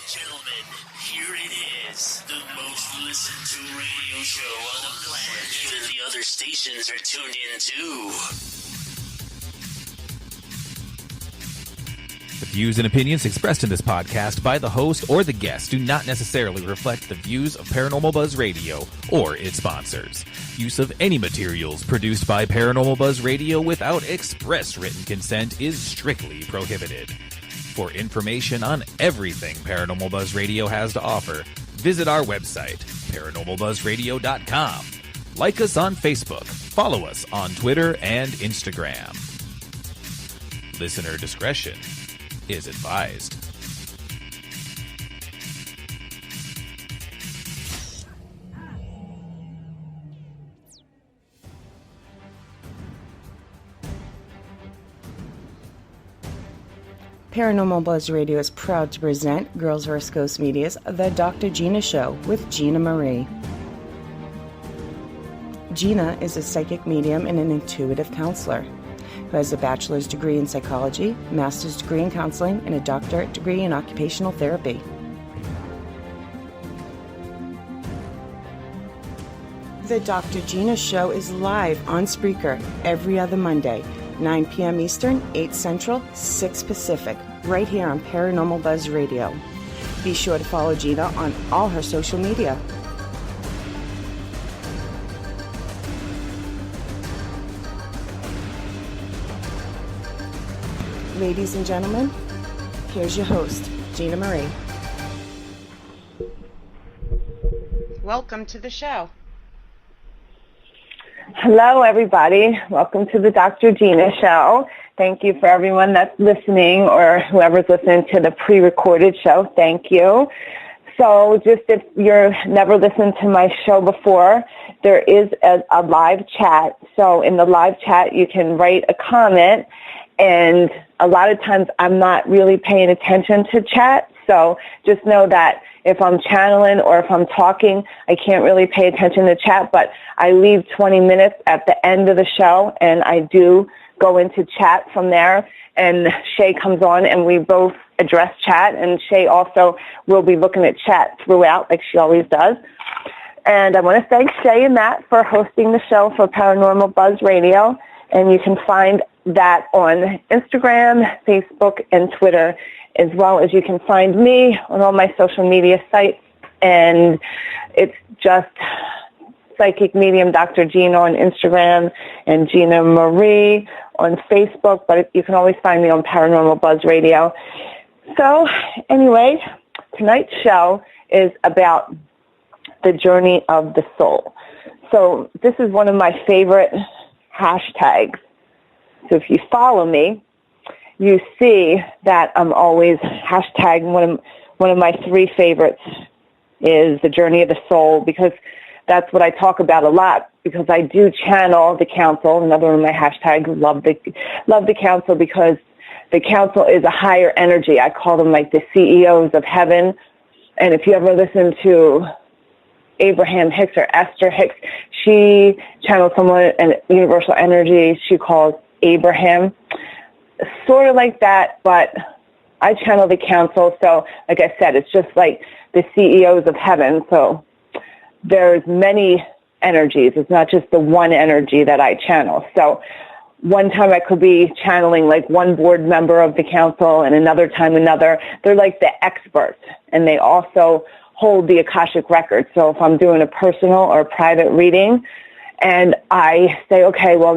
Gentlemen, here it is, the most listened to radio show on the planet. Even the other stations are tuned in too. The views and opinions expressed in this podcast by the host or the guest do not necessarily reflect the views of Paranormal Buzz Radio or its sponsors. Use of any materials produced by Paranormal Buzz Radio without express written consent is strictly prohibited. For information on everything Paranormal Buzz Radio has to offer, visit our website, paranormalbuzzradio.com. Like us on Facebook, follow us on Twitter and Instagram. Listener discretion is advised. Paranormal Buzz Radio is proud to present Girls vs. Ghosts Media's The Dr. Gina Show with Gina Marie. Gina is a psychic medium and an intuitive counselor who has a bachelor's degree in psychology, master's degree in counseling, and a doctorate degree in occupational therapy. The Dr. Gina Show is live on Spreaker every other Monday, 9 p.m. Eastern, 8 Central, 6 Pacific, right here on Paranormal Buzz Radio. Be sure to follow Gina on all her social media. Ladies and gentlemen, here's your host, Gina Marie. Welcome to the show. Hello, everybody. Welcome to the Dr. Gina Show. Thank you for everyone that's listening or whoever's listening to the pre-recorded show. Thank you. So just if you're never listened to my show before, there is a live chat. So in the live chat, you can write a comment, and a lot of times I'm not really paying attention to chat. So just know that if I'm channeling or if I'm talking, I can't really pay attention to chat, but I leave 20 minutes at the end of the show, and I do go into chat from there, and Shay comes on, and we both address chat, and Shay also will be looking at chat throughout like she always does. And I want to thank Shay and Matt for hosting the show for Paranormal Buzz Radio, and you can find that on Instagram, Facebook, and Twitter, as well as you can find me on all my social media sites, and it's just Psychic Medium Dr. Gina on Instagram and Gina Marie on Facebook, but you can always find me on Paranormal Buzz Radio. So anyway, tonight's show is about the journey of the soul. So this is one of my favorite hashtags. So if you follow me, you see that I'm always hashtagging one of my 3 favorites is the journey of the soul, because that's what I talk about a lot, because I do channel the council. Another one of my hashtags, love the council, because the council is a higher energy. I call them like the CEOs of heaven. And if you ever listen to Abraham Hicks or Esther Hicks, she channels someone in universal energy she calls Abraham. Sort of like that, but I channel the council. So like I said, it's just like the CEOs of heaven. So there's many energies. It's not just the one energy that I channel. So one time I could be channeling like one board member of the council, and another time another. They're like the experts, and they also hold the Akashic records. So if I'm doing a personal or private reading, and I say, okay, well,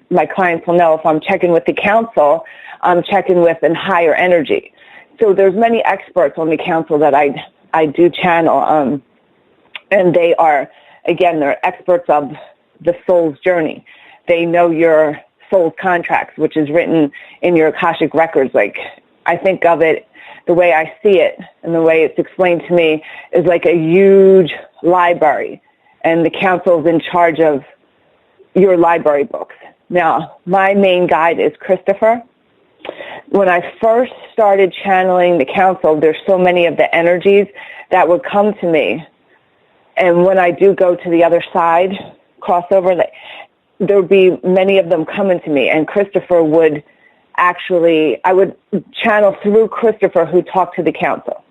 my clients will know if I'm checking with the council, I'm checking with a higher energy. So there's many experts on the council that I do channel, and they are, again, they're experts of the soul's journey. They know your soul's contracts, which is written in your Akashic records. Like, I think of it, the way I see it and the way it's explained to me is like a huge library, and the council is in charge of your library books. Now, my main guide is Christopher. When I first started channeling the council, there's so many of the energies that would come to me. And when I do go to the other side, crossover, there would be many of them coming to me. And Christopher would I would channel through Christopher, who talked to the council.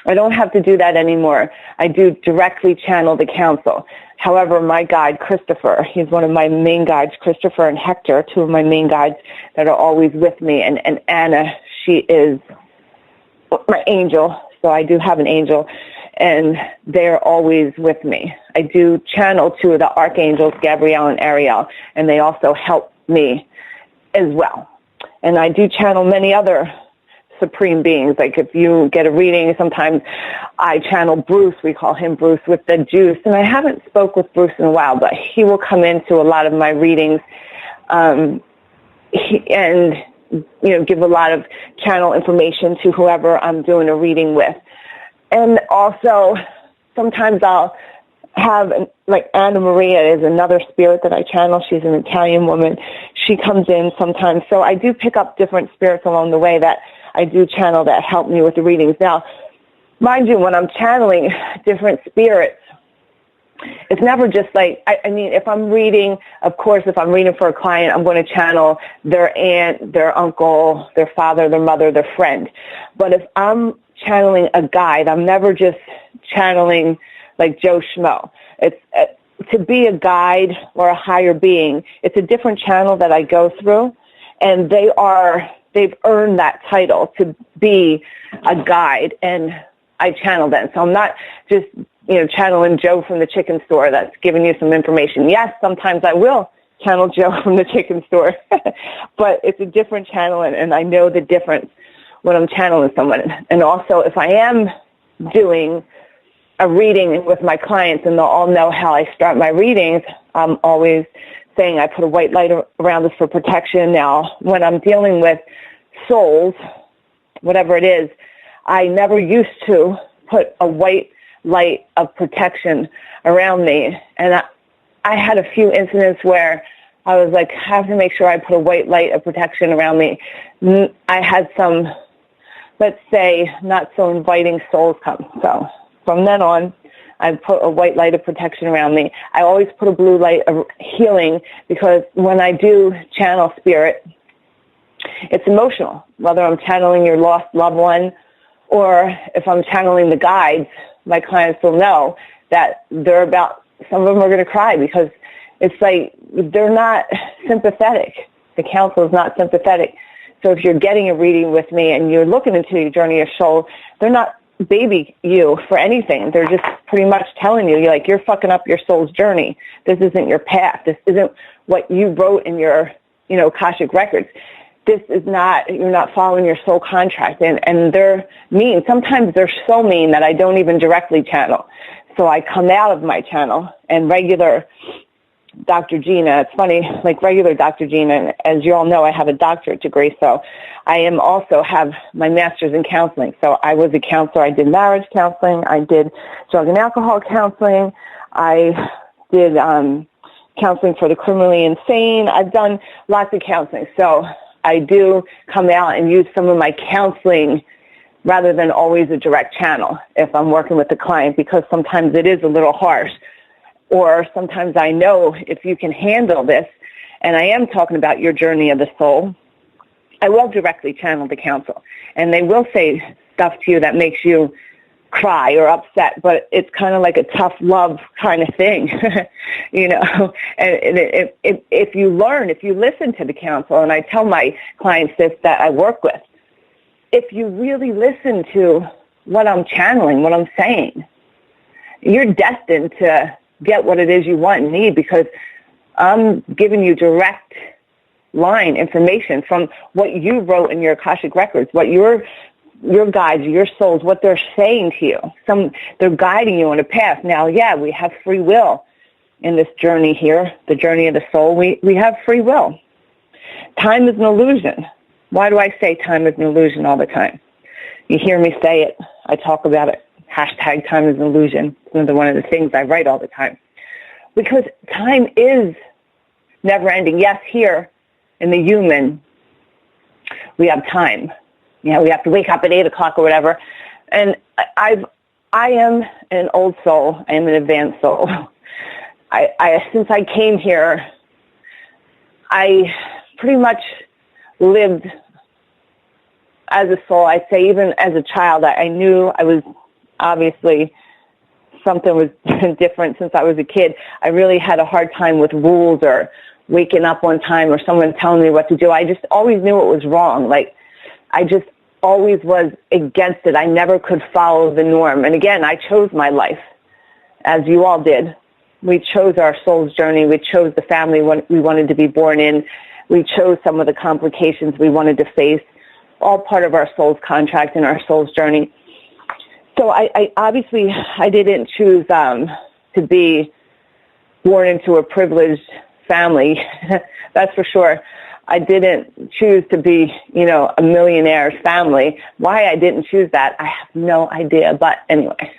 I don't have to do that anymore. I do directly channel the counsel. However, my guide, Christopher, he's one of my main guides, Christopher and Hector, two of my main guides that are always with me. And Anna, she is my angel. So I do have an angel, and they're always with me. I do channel two of the archangels, Gabrielle and Ariel, and they also help me as well. And I do channel many other supreme beings. Like if you get a reading, sometimes I channel Bruce. We call him Bruce with the juice. And I haven't spoke with Bruce in a while, but he will come into a lot of my readings and give a lot of channel information to whoever I'm doing a reading with. And also sometimes I'll have, like Anna Maria is another spirit that I channel. She's an Italian woman. She comes in sometimes. So I do pick up different spirits along the way that I do channel that help me with the readings. Now, mind you, when I'm channeling different spirits, it's never just like, I mean, if I'm reading, of course, if I'm reading for a client, I'm going to channel their aunt, their uncle, their father, their mother, their friend. But if I'm channeling a guide, I'm never just channeling like Joe Schmo. It's to be a guide or a higher being. It's a different channel that I go through, and they've earned that title to be a guide, and I channel them. So I'm not just, channeling Joe from the chicken store that's giving you some information. Yes, sometimes I will channel Joe from the chicken store, but it's a different channel, and I know the difference when I'm channeling someone. And also, if I am doing a reading with my clients, and they'll all know how I start my readings, I'm always saying I put a white light around us for protection. Now, when I'm dealing with souls, whatever it is, I never used to put a white light of protection around me. And I had a few incidents where I was like, I have to make sure I put a white light of protection around me. I had some, let's say, not so inviting souls come. So from then on, I put a white light of protection around me. I always put a blue light of healing, because when I do channel spirit, it's emotional, whether I'm channeling your lost loved one or if I'm channeling the guides. My clients will know that some of them are going to cry, because it's like they're not sympathetic. The counsel is not sympathetic. So if you're getting a reading with me and you're looking into your journey of soul, they're not baby you for anything. They're just pretty much telling you, you're fucking up your soul's journey. This isn't your path. This isn't what you wrote in your, Akashic records. This is not, you're not following your soul contract. And they're mean. Sometimes they're so mean that I don't even directly channel. So I come out of my channel, and regular Dr. Gina, it's funny, like regular Dr. Gina, and as you all know, I have a doctorate degree, so I also have my master's in counseling. So I was a counselor. I did marriage counseling. I did drug and alcohol counseling. I did counseling for the criminally insane. I've done lots of counseling. So I do come out and use some of my counseling rather than always a direct channel if I'm working with the client, because sometimes it is a little harsh. Or sometimes I know if you can handle this, and I am talking about your journey of the soul, I will directly channel the counsel. And they will say stuff to you that makes you cry or upset, but it's kind of like a tough love kind of thing, And if you listen to the counsel, and I tell my clients this that I work with, if you really listen to what I'm channeling, what I'm saying, you're destined to get what it is you want and need, because I'm giving you direct line information from what you wrote in your Akashic records, what your guides, your souls, what they're saying to you. They're guiding you on a path. Now, yeah, we have free will in this journey here, the journey of the soul. We have free will. Time is an illusion. Why do I say time is an illusion all the time? You hear me say it. I talk about it. Hashtag time is an illusion. It's another one of the things I write all the time. Because time is never ending. Yes, here in the human, we have time. We have to wake up at 8 o'clock or whatever. And I am an old soul. I am an advanced soul. Since I came here, I pretty much lived as a soul. I'd say even as a child, I knew I was obviously something was different since I was a kid. I really had a hard time with rules or waking up on time or someone telling me what to do. I just always knew it was wrong. Like, I just always was against it. I never could follow the norm. And again, I chose my life, as you all did. We chose our soul's journey. We chose the family we wanted to be born in. We chose some of the complications we wanted to face, all part of our soul's contract and our soul's journey. So I obviously, I didn't choose to be born into a privileged family. That's for sure. I didn't choose to be, a millionaire's family. Why I didn't choose that, I have no idea. But anyway,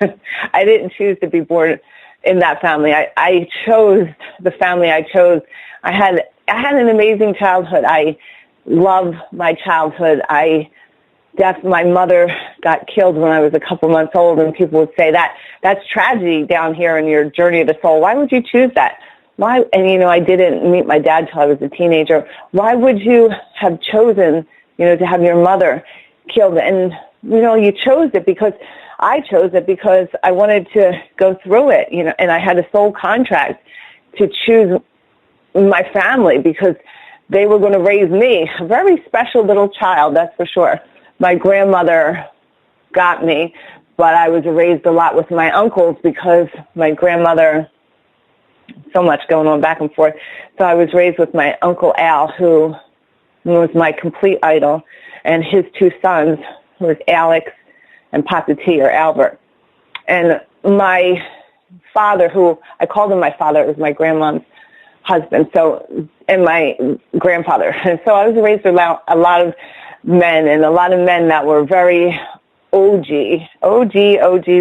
I didn't choose to be born in that family. I chose the family I chose. I had an amazing childhood. I love my childhood. My mother got killed when I was a couple months old, and people would say that's tragedy down here in your journey of the soul. Why would you choose that? Why? And, I didn't meet my dad till I was a teenager. Why would you have chosen, to have your mother killed? And, you chose it because I chose it because I wanted to go through it, and I had a soul contract to choose my family because they were going to raise me, a very special little child, that's for sure. My grandmother got me, but I was raised a lot with my uncles because my grandmother, so much going on back and forth. So I was raised with my Uncle Al, who was my complete idol, and his two sons, who was Alex and Papa T, or Albert. And my father, who I called him my father, it was my grandmom's husband, and my grandfather. And so I was raised around a lot of men, and a lot of men that were very OG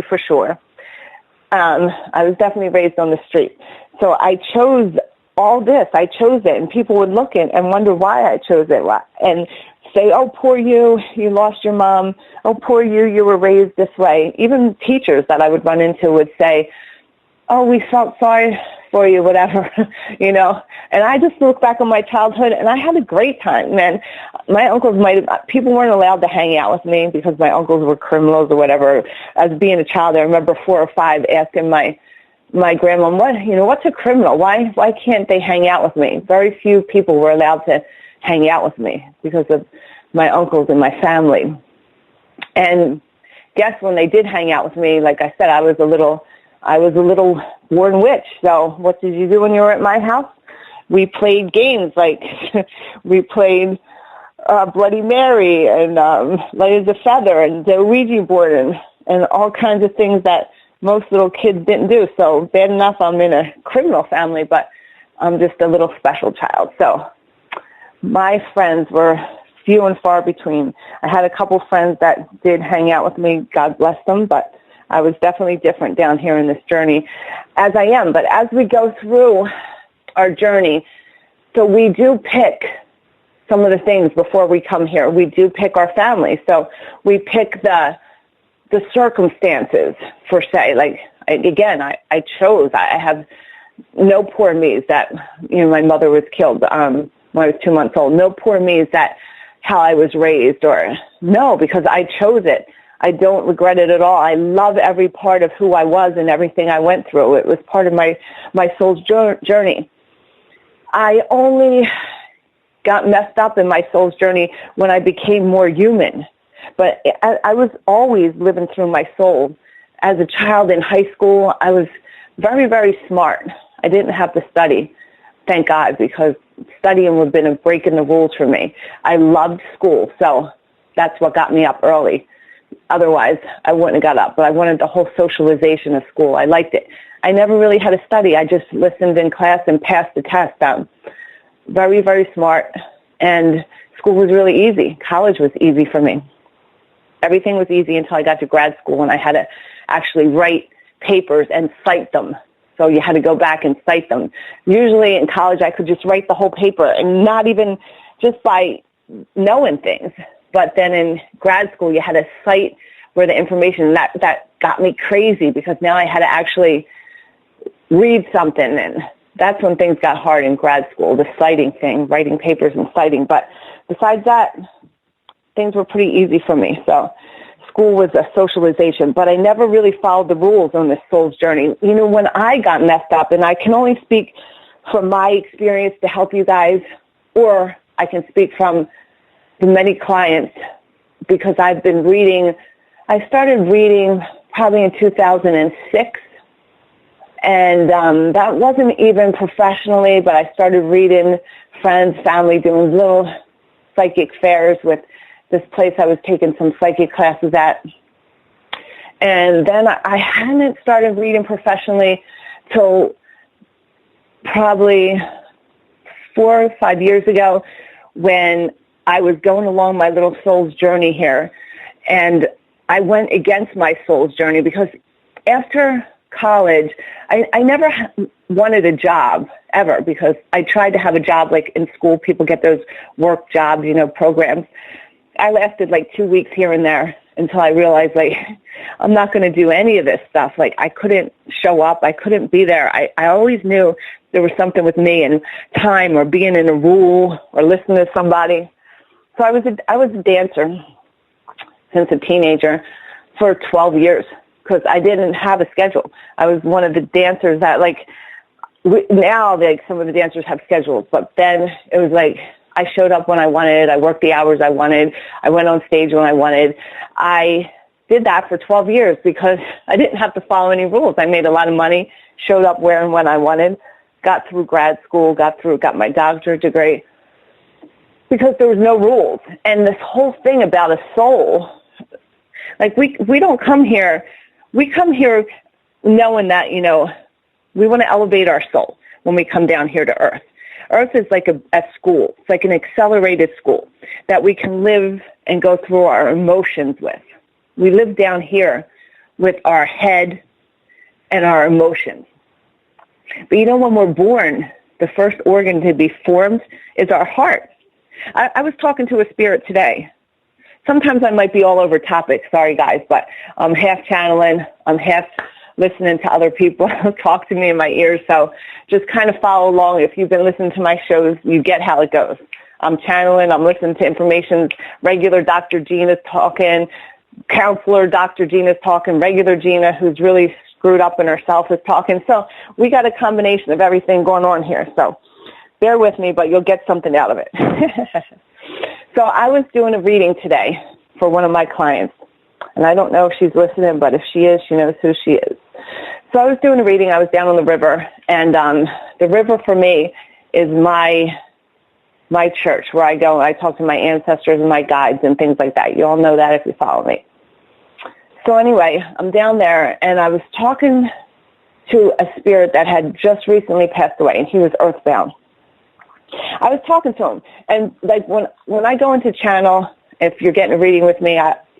for sure. I was definitely raised on the street. So I chose all this. I chose it, and people would look at and wonder why I chose it, and say, oh, poor you lost your mom. Oh, poor you were raised this way. Even teachers that I would run into would say, oh, we felt sorry for you, whatever, And I just look back on my childhood, and I had a great time, man. My uncles people weren't allowed to hang out with me because my uncles were criminals or whatever. As being a child, I remember 4 or 5 asking my grandma, what's a criminal? Why can't they hang out with me? Very few people were allowed to hang out with me because of my uncles and my family. And guess when they did hang out with me, like I said, I was a little born witch. So what did you do when you were at my house? We played games like we played Bloody Mary and Light as a Feather and the Ouija board and all kinds of things that most little kids didn't do. So bad enough I'm in a criminal family, but I'm just a little special child. So my friends were few and far between. I had a couple friends that did hang out with me, God bless them, but I was definitely different down here in this journey, as I am. But as we go through our journey, so we do pick some of the things before we come here. We do pick our family. So we pick the circumstances, per se. Like, I chose. I have no poor me's that, my mother was killed when I was 2 months old. No poor me's that how I was raised, or no, because I chose it. I don't regret it at all. I love every part of who I was and everything I went through. It was part of my soul's journey. I only got messed up in my soul's journey when I became more human. But I was always living through my soul. As a child in high school, I was very, very smart. I didn't have to study, thank God, because studying would have been a break in the rules for me. I loved school, so that's what got me up early. Otherwise, I wouldn't have got up. But I wanted the whole socialization of school. I liked it. I never really had to study. I just listened in class and passed the test. Very, very smart. And school was really easy. College was easy for me. Everything was easy until I got to grad school, and I had to actually write papers and cite them. So you had to go back and cite them. Usually in college, I could just write the whole paper, and not even just by knowing things. But then in grad school, you had to cite where the information, that got me crazy, because now I had to actually read something, and that's when things got hard in grad school, the citing thing, writing papers and citing. But besides that, things were pretty easy for me. So school was a socialization, but I never really followed the rules on this soul's journey. You know, when I got messed up, and I can only speak from my experience to help you guys, or I can speak from the many clients, because I've been reading. I started reading probably in 2006, and that wasn't even professionally, but I started reading, friends, family, doing little psychic fairs with this place I was taking some psychic classes at. And then I hadn't started reading professionally till probably 4 or 5 years ago, when I was going along my little soul's journey here. And I went against my soul's journey, because after college, I never wanted a job ever, because I tried to have a job like in school. People get those work jobs, you know, programs. I lasted like 2 weeks here and there until I realized, like, I'm not going to do any of this stuff. Like, I couldn't show up. I couldn't be there. I always knew there was something with me and time, or being in a rule, or listening to somebody. So I was a dancer since a teenager for 12 years, because I didn't have a schedule. I was one of the dancers that, like, now, like, some of the dancers have schedules, but then it was like, I showed up when I wanted. I worked the hours I wanted. I went on stage when I wanted. I did that for 12 years because I didn't have to follow any rules. I made a lot of money, showed up where and when I wanted, got through grad school, got my doctorate degree, because there was no rules. And this whole thing about a soul, like, we don't come here. We come here knowing that, you know, we want to elevate our soul when we come down here to earth. Earth is like a school. It's like an accelerated school that we can live and go through our emotions with. We live down here with our head and our emotions. But you know, when we're born, the first organ to be formed is our heart. I was talking to a spirit today. Sometimes I might be all over topic. Sorry, guys, but I'm half channeling. I'm half listening to other people talk to me in my ears. So just kind of follow along. If you've been listening to my shows, you get how it goes. I'm channeling. I'm listening to information. Regular Dr. Gina's talking. Counselor Dr. Gina's talking. Regular Gina, who's really screwed up in herself, is talking. So we got a combination of everything going on here. So bear with me, but you'll get something out of it. So I was doing a reading today for one of my clients. And I don't know if she's listening, but if she is, she knows who she is. So I was doing a reading. I was down on the river, and the river for me is my church, where I go and I talk to my ancestors and my guides and things like that. You all know that if you follow me. So anyway, I'm down there, and I was talking to a spirit that had just recently passed away, and he was earthbound. I was talking to him, and like when I go into channel, if you're getting a reading with me,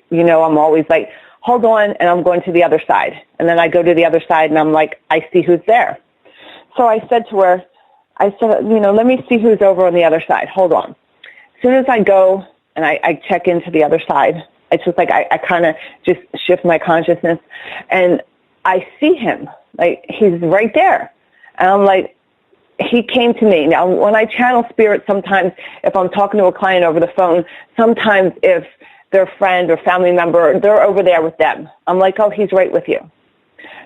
you know, I'm always like, hold on, and I'm going to the other side. And then I go to the other side, and I'm like, I see who's there. So I said to her, you know, let me see who's over on the other side. Hold on. As soon as I go and I check into the other side, it's just like I kind of just shift my consciousness, and I see him. Like, he's right there. And I'm like, he came to me. Now, when I channel spirits, sometimes if I'm talking to a client over the phone, sometimes if their friend or family member, they're over there with them, I'm like, oh, he's right with you.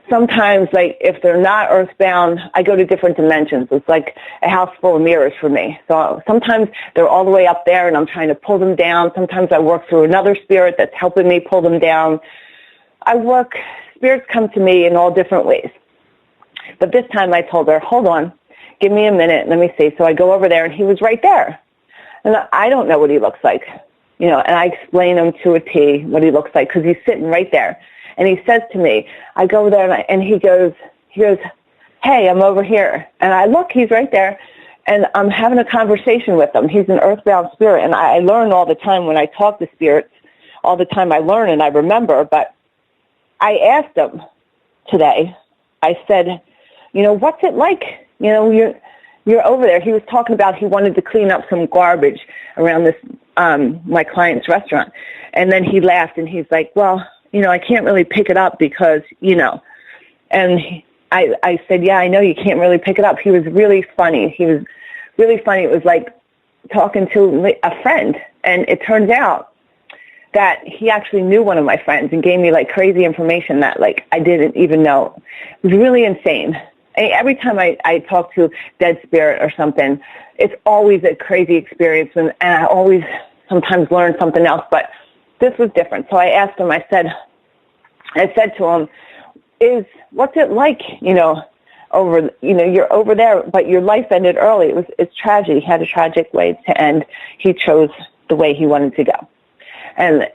Sometimes, like, if they're not earthbound, I go to different dimensions. It's like a house full of mirrors for me. So sometimes they're all the way up there, and I'm trying to pull them down. Sometimes I work through another spirit that's helping me pull them down. Spirits come to me in all different ways. But this time I told her, hold on, give me a minute, let me see. So I go over there, and he was right there. And I don't know what he looks like, you know, and I explain him to a T what he looks like, because he's sitting right there. And he says to me, I go there, and he goes, hey, I'm over here. And I look, he's right there, and I'm having a conversation with him. He's an earthbound spirit, and I learn all the time when I talk to spirits. All the time I learn and I remember, but I asked him today, I said, you know, what's it like? You know, you're over there. He was talking about he wanted to clean up some garbage around this, my client's restaurant. And then he laughed, and he's like, well, you know, I can't really pick it up because, you know. And I said, yeah, I know you can't really pick it up. He was really funny. It was like talking to a friend. And it turns out that he actually knew one of my friends and gave me like crazy information that like I didn't even know. It was really insane. Every time I talk to dead spirit or something, it's always a crazy experience, and I always sometimes learn something else, but this was different. So I asked him, I said to him, what's it like, you're over there, but your life ended early. It's tragic. He had a tragic way to end. He chose the way he wanted to go. And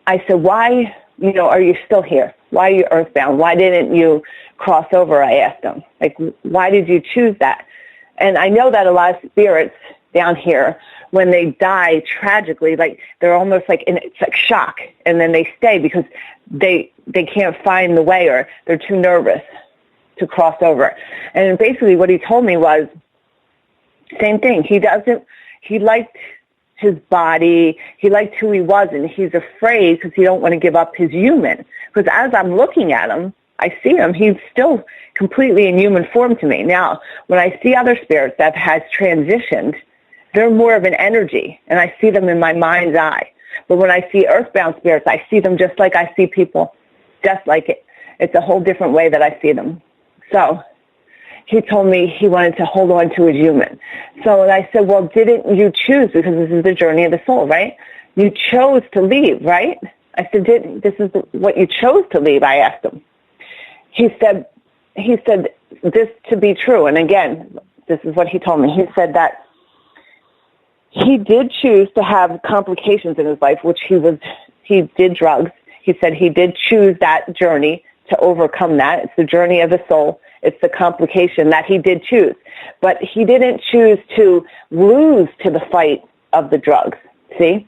I said, why, are you still here? Why are you earthbound? Why didn't you cross over? I asked him, like, why did you choose that? And I know that a lot of spirits down here, when they die tragically, like they're almost like it's like shock, and then they stay because they can't find the way, or they're too nervous to cross over. And basically what he told me was same thing. He liked his body, he liked who he was, and he's afraid because he don't want to give up his human. Because as I'm looking at him, I see him, he's still completely in human form to me. Now, when I see other spirits that has transitioned, they're more of an energy, and I see them in my mind's eye. But when I see earthbound spirits, I see them just like I see people, just like it. It's a whole different way that I see them. So he told me he wanted to hold on to his human. So I said, well, didn't you choose? Because this is the journey of the soul, right? You chose to leave, right? I said, this is what you chose to leave, I asked him. He said this to be true. And again, this is what he told me. He said that he did choose to have complications in his life, which he did drugs. He said he did choose that journey to overcome that. It's the journey of the soul. It's the complication that he did choose. But he didn't choose to lose to the fight of the drugs, see?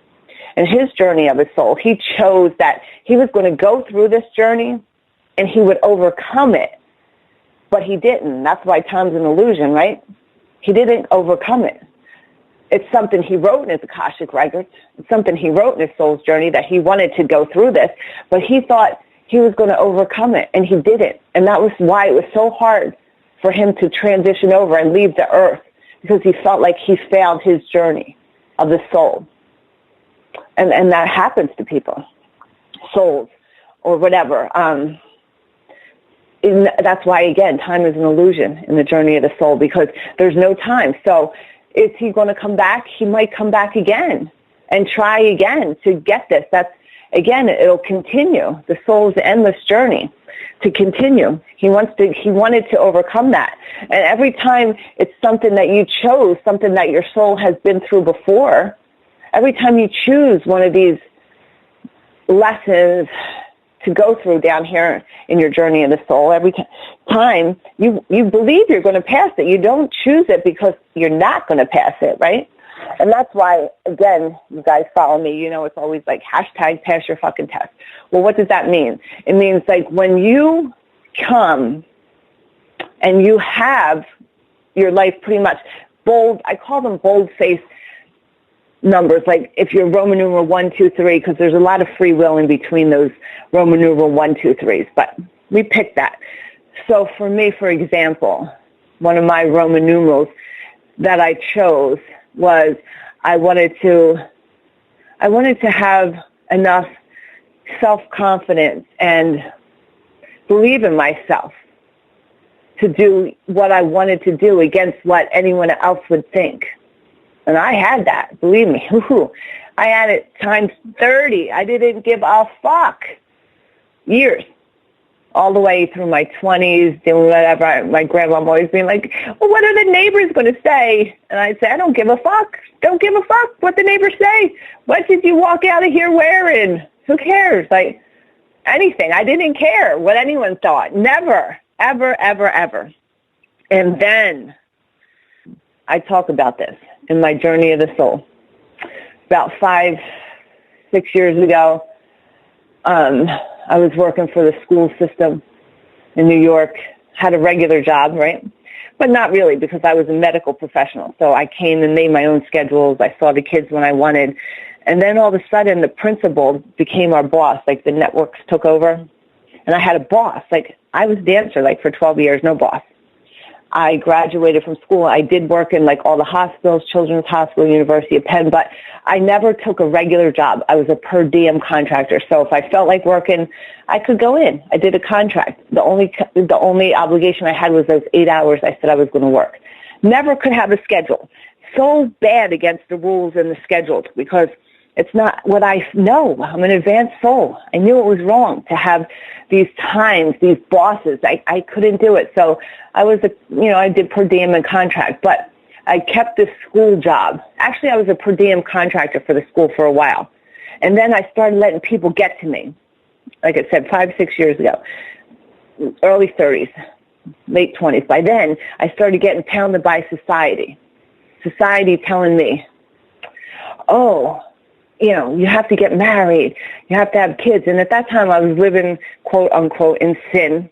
In his journey of his soul, he chose that he was going to go through this journey and he would overcome it. But he didn't. That's why time's an illusion, right? He didn't overcome it. It's something he wrote in his Akashic records. It's something he wrote in his soul's journey that he wanted to go through this, but he thought he was going to overcome it, and he didn't. And that was why it was so hard for him to transition over and leave the earth, because he felt like he failed his journey of the soul. And that happens to people, souls, or whatever. And that's why, again, time is an illusion in the journey of the soul, because there's no time. So is he going to come back? He might come back again and try again to get this. Again, it'll continue. The soul's endless journey to continue. He wanted to overcome that. And every time it's something that you chose, something that your soul has been through before, every time you choose one of these lessons to go through down here in your journey of the soul, every time you believe you're going to pass it. You don't choose it because you're not going to pass it, right? And that's why, again, you guys follow me, it's always like hashtag pass your fucking test. Well, what does that mean? It means like when you come and you have your life pretty much bold, I call them bold-faced numbers, like if you're Roman numeral 1, 2, 3, because there's a lot of free will in between those Roman numeral 1, 2, 3s, but we picked that. So for me, for example, one of my Roman numerals that I chose was I wanted to have enough self-confidence and believe in myself to do what I wanted to do against what anyone else would think. And I had that, believe me. I had it times 30. I didn't give a fuck. Years. All the way through my 20s, doing whatever. My grandma always being like, well, what are the neighbors going to say? And I'd say, I don't give a fuck. Don't give a fuck what the neighbors say. What did you walk out of here wearing? Who cares? Like, anything. I didn't care what anyone thought. Never, ever, ever, ever. And then I talk about this in my journey of the soul. About 5-6 years ago, I was working for the school system in New York, had a regular job, right? But not really, because I was a medical professional. So I came and made my own schedules. I saw the kids when I wanted. And then all of a sudden, the principal became our boss. Like, the networks took over. And I had a boss. Like, I was a dancer, like, for 12 years, no boss. I graduated from school. I did work in like all the hospitals, Children's Hospital, University of Penn, but I never took a regular job. I was a per diem contractor. So if I felt like working, I could go in. I did a contract. The only obligation I had was those 8 hours I said I was going to work. Never could have a schedule. So bad against the rules and the schedules because it's not what I know. I'm an advanced soul. I knew it was wrong to have these times, these bosses. I couldn't do it. So I did per diem and contract, but I kept this school job. Actually, I was a per diem contractor for the school for a while. And then I started letting people get to me. Like I said, 5-6 years ago, early 30s, late 20s. By then, I started getting pounded by society. Society telling me, oh, you have to get married. You have to have kids. And at that time, I was living, quote, unquote, in sin.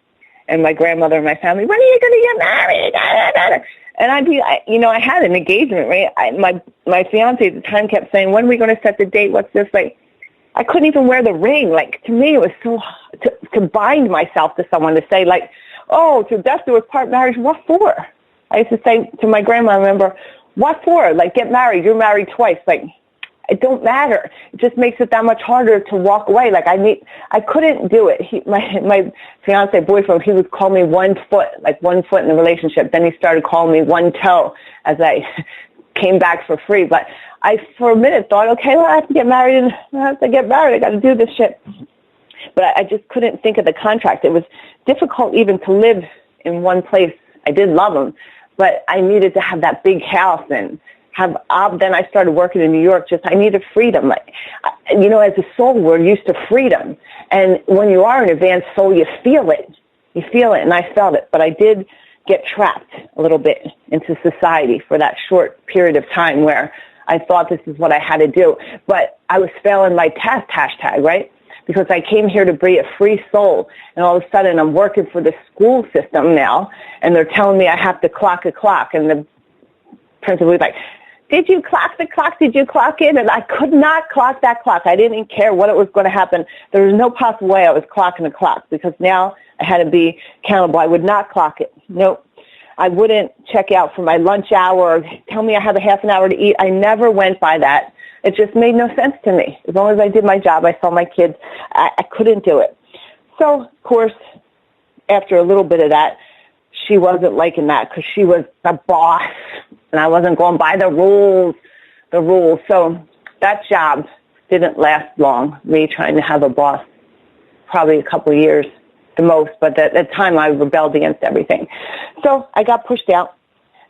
And my grandmother and my family, when are you going to get married? And I had an engagement, right? My fiance at the time kept saying, when are we going to set the date? What's this? Like, I couldn't even wear the ring. Like, to me, it was so hard to bind myself to someone to say, like, oh, to death do us part marriage, what for? I used to say to my grandma, I remember, what for? Like, get married. You're married twice. Like, it don't matter. It just makes it that much harder to walk away. Like, I couldn't do it. My fiance boyfriend, he would call me 1 foot, like 1 foot in the relationship. Then he started calling me 1 toe as I came back for free. But I, for a minute, thought, okay, well, I have to get married and I have to get married. I got to do this shit. But I just couldn't think of the contract. It was difficult even to live in one place. I did love him, but I needed to have that big house and then I started working in New York. I needed freedom. As a soul, we're used to freedom. And when you are an advanced soul, you feel it. You feel it, and I felt it. But I did get trapped a little bit into society for that short period of time where I thought this is what I had to do. But I was failing my test, hashtag, right? Because I came here to be a free soul, and all of a sudden I'm working for the school system now, and they're telling me I have to clock a clock, and the principal was like, did you clock the clock? Did you clock in? And I could not clock that clock. I didn't care what it was going to happen. There was no possible way I was clocking the clock because now I had to be accountable. I would not clock it. Nope. I wouldn't check out for my lunch hour or tell me I have a half an hour to eat. I never went by that. It just made no sense to me. As long as I did my job, I saw my kids, I couldn't do it. So, of course, after a little bit of that, she wasn't liking that because she was the boss. And I wasn't going by the rules. So that job didn't last long, me trying to have a boss, probably a couple of years the most. But at that time, I rebelled against everything. So I got pushed out,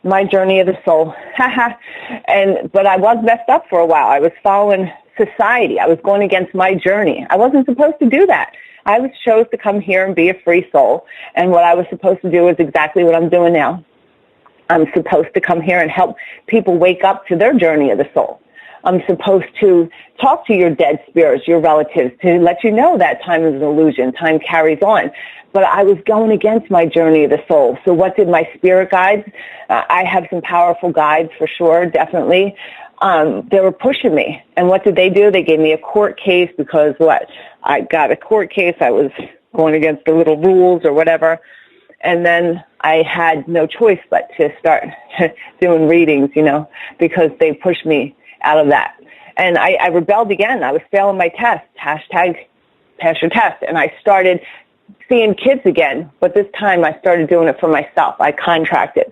my journey of the soul. But I was messed up for a while. I was following society. I was going against my journey. I wasn't supposed to do that. I was chose to come here and be a free soul. And what I was supposed to do was exactly what I'm doing now. I'm supposed to come here and help people wake up to their journey of the soul. I'm supposed to talk to your dead spirits, your relatives, to let you know that time is an illusion, time carries on. But I was going against my journey of the soul. So what did my spirit guides? I have some powerful guides for sure, definitely. They were pushing me. And what did they do? They gave me a court case because I got a court case. I was going against the little rules or whatever. And then I had no choice but to start doing readings, because they pushed me out of that. And I rebelled again. I was failing my test, hashtag pass your test. And I started seeing kids again, but this time I started doing it for myself. I contracted.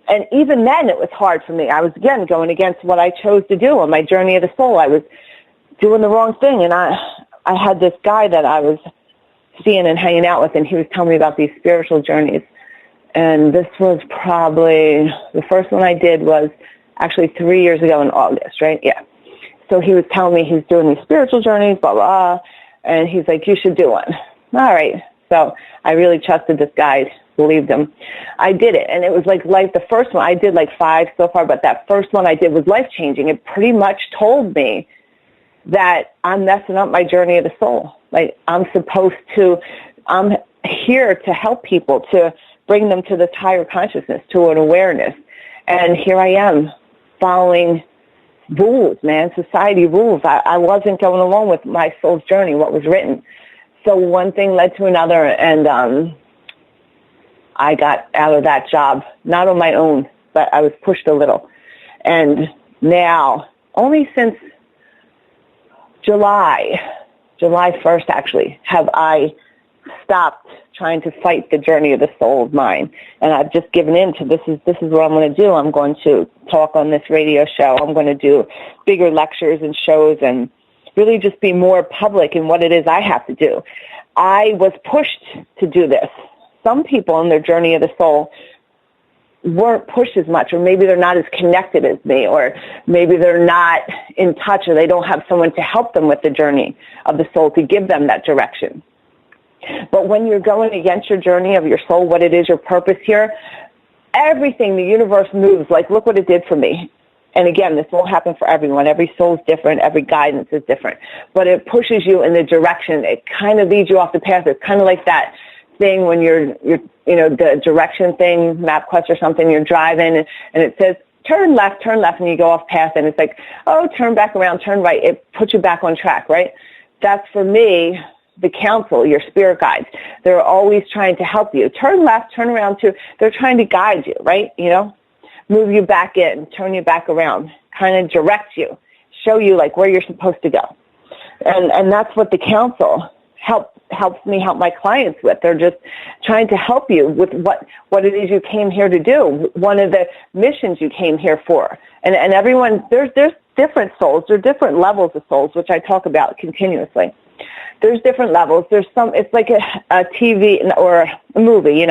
And even then it was hard for me. I was, again, going against what I chose to do on my journey of the soul. I was doing the wrong thing. And I had this guy that I was seeing and hanging out with, and he was telling me about these spiritual journeys. And this was probably, the first one I did was actually 3 years ago in August, right? Yeah. So he was telling me he's doing these spiritual journeys, blah, blah, and he's like, you should do one. All right. So I really trusted this guy, believed him. I did it, and it was like life. The first one, I did like 5 so far, but that first one I did was life-changing. It pretty much told me that I'm messing up my journey of the soul. Like, I'm here to help people, to bring them to this higher consciousness, to an awareness. And here I am following rules, man, society rules. I wasn't going along with my soul's journey, what was written. So one thing led to another, and I got out of that job, not on my own, but I was pushed a little. And now, only since July 1st actually, have I stopped trying to fight the journey of the soul of mine. And I've just given in to this is what I'm going to do. I'm going to talk on this radio show. I'm going to do bigger lectures and shows and really just be more public in what it is I have to do. I was pushed to do this. Some people in their journey of the soul weren't pushed as much, or maybe they're not as connected as me, or maybe they're not in touch, or they don't have someone to help them with the journey of the soul to give them that direction. But when you're going against your journey of your soul, what it is, your purpose here, everything, the universe moves. Like, look what it did for me. And again, this won't happen for everyone. Every soul's different. Every guidance is different. But it pushes you in the direction. It kind of leads you off the path. It's kind of like that thing when you're the direction thing, MapQuest or something, you're driving and it says, turn left, and you go off path, and it's like, oh, turn back around, turn right. It puts you back on track, right? That's, for me, the counsel, your spirit guides. They're always trying to help you. Turn left, turn around too. They're trying to guide you, right? Move you back in, turn you back around, kind of direct you, show you like where you're supposed to go. And that's what the counsel helps me help my clients with. They're just trying to help you with what it is you came here to do, one of the missions you came here for. And everyone, there's different souls. There are different levels of souls, which I talk about continuously. There's different levels. There's some, it's like a TV or a movie,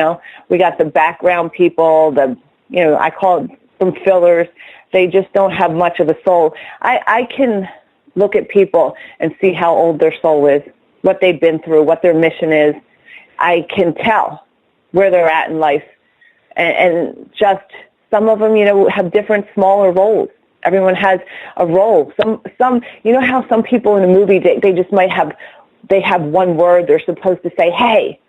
We got the background people, I call them fillers. They just don't have much of a soul. I can look at people and see how old their soul is, what they've been through, what their mission is. I can tell where they're at in life. And just some of them, have different smaller roles. Everyone has a role. Some, how some people in a movie, they just might have, they have one word they're supposed to say, hey,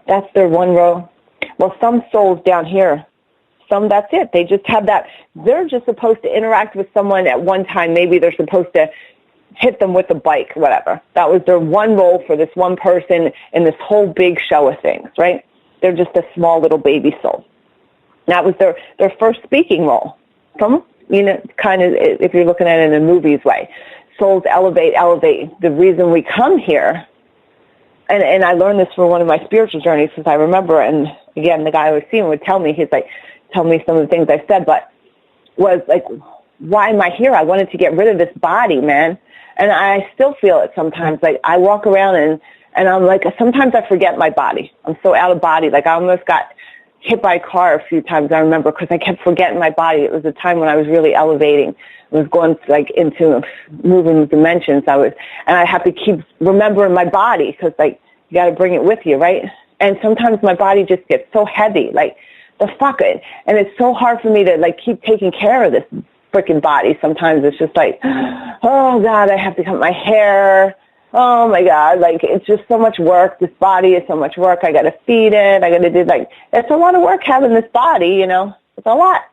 that's their one role. Well, some souls down here, that's it. They just have that. They're just supposed to interact with someone at one time. Maybe they're supposed to hit them with a bike, whatever. That was their one role for this one person in this whole big show of things, right? They're just a small little baby soul. That was their first speaking role. Some, kind of, if you're looking at it in a movie's way. Souls elevate. The reason we come here, and I learned this from one of my spiritual journeys, because I remember, and again, the guy I was seeing would tell me, he's like, tell me some of the things I said, but was like, why am I here? I wanted to get rid of this body, man. And I still feel it sometimes. Like, I walk around and I'm like, sometimes I forget my body. I'm so out of body. Like, I almost got hit by a car a few times, I remember, because I kept forgetting my body. It was a time when I was really elevating. I was going like into moving dimensions. And I have to keep remembering my body, because like, you got to bring it with you, right? And sometimes my body just gets so heavy, like, the fuck it. And it's so hard for me to like keep taking care of this freaking body. Sometimes it's just like, oh God, I have to cut my hair. Oh my God, like, it's just so much work. This body is so much work. I got to feed it. I got to do it's a lot of work having this body, it's a lot.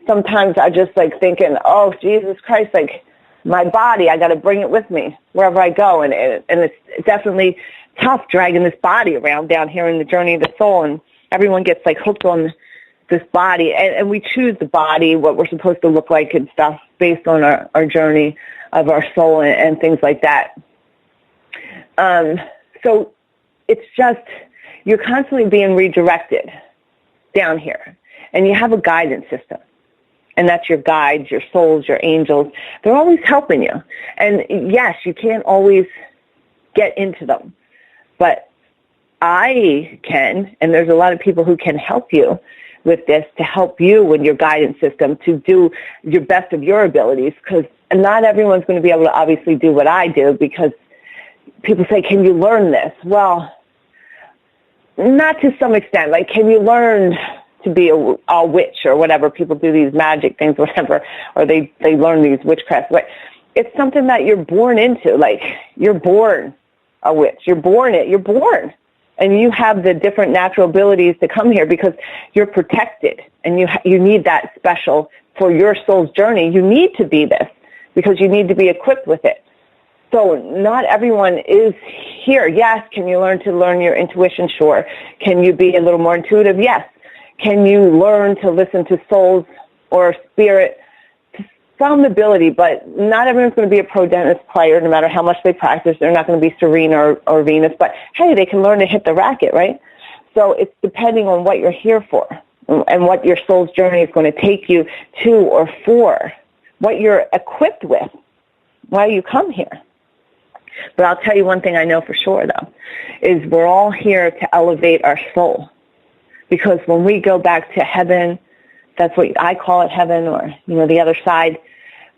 Sometimes I just like thinking, oh Jesus Christ, like, my body, I got to bring it with me wherever I go. And it's definitely tough dragging this body around down here in the journey of the soul. And everyone gets like hooked on this body, and we choose the body, what we're supposed to look like and stuff based on our journey of our soul and things like that. So it's just, you're constantly being redirected down here, and you have a guidance system, and that's your guides, your souls, your angels. They're always helping you. And yes, you can't always get into them, but I can, and there's a lot of people who can help you with this, to help you in your guidance system to do your best of your abilities, because not everyone's going to be able to obviously do what I do, because people say, can you learn this? Well, not to some extent. Like, can you learn to be a witch or whatever? People do these magic things, whatever, or they learn these witchcraft. But it's something that you're born into. Like, you're born a witch. You're born. And you have the different natural abilities to come here because you're protected, and you need that special for your soul's journey. You need to be this because you need to be equipped with it. So not everyone is here. Yes, can you learn your intuition? Sure. Can you be a little more intuitive? Yes. Can you learn to listen to souls or spirit? To some ability, but not everyone's going to be a pro tennis player no matter how much they practice. They're not going to be Serena or Venus, but hey, they can learn to hit the racket, right? So it's depending on what you're here for and what your soul's journey is going to take you to or for, what you're equipped with, why you come here. But I'll tell you one thing I know for sure, though, is we're all here to elevate our soul. Because when we go back to heaven, that's what I call it, heaven, or, the other side,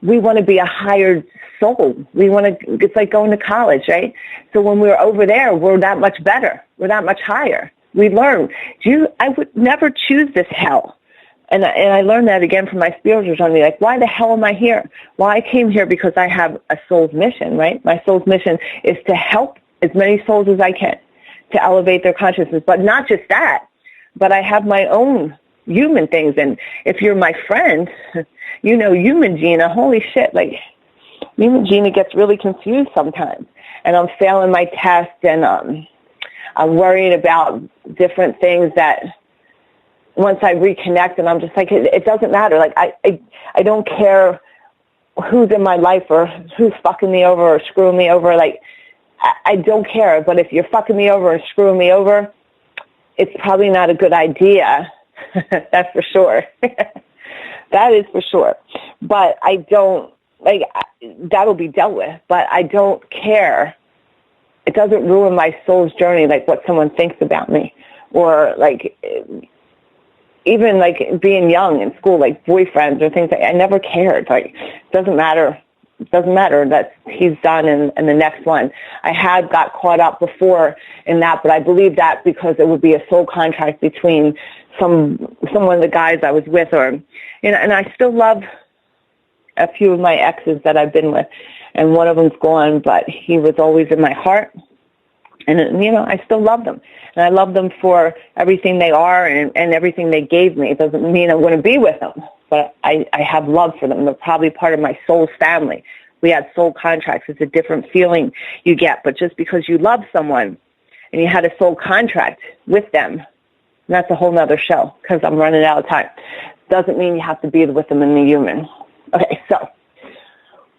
we want to be a higher soul. It's like going to college, right? So when we're over there, we're that much better. We're that much higher. We learn. I would never choose this hell. And I learned that again from my spiritual journey. Like, why the hell am I here? Well, I came here because I have a soul's mission, right? My soul's mission is to help as many souls as I can to elevate their consciousness. But not just that, but I have my own human things. And if you're my friend, human Gina, holy shit, like, human Gina gets really confused sometimes. And I'm failing my test, and I'm worried about different things that once I reconnect, and I'm just like, it doesn't matter. Like, I don't care who's in my life or who's fucking me over or screwing me over. Like, I don't care. But if you're fucking me over and screwing me over, it's probably not a good idea. That's for sure. That is for sure. But I don't, like, that'll be dealt with. But I don't care. It doesn't ruin my soul's journey, like what someone thinks about me. Or, like, even like being young in school, like boyfriends or things, I never cared. Like, it doesn't matter. It doesn't matter that he's done and the next one. I had got caught up before in that, but I believe that because it would be a soul contract between some of the guys I was with, or, and I still love a few of my exes that I've been with, and one of them's gone, but he was always in my heart. And, I still love them. And I love them for everything they are and everything they gave me. It doesn't mean I want to be with them, but I have love for them. They're probably part of my soul's family. We had soul contracts. It's a different feeling you get. But just because you love someone and you had a soul contract with them, and that's a whole nother show because I'm running out of time, doesn't mean you have to be with them in the human. Okay, so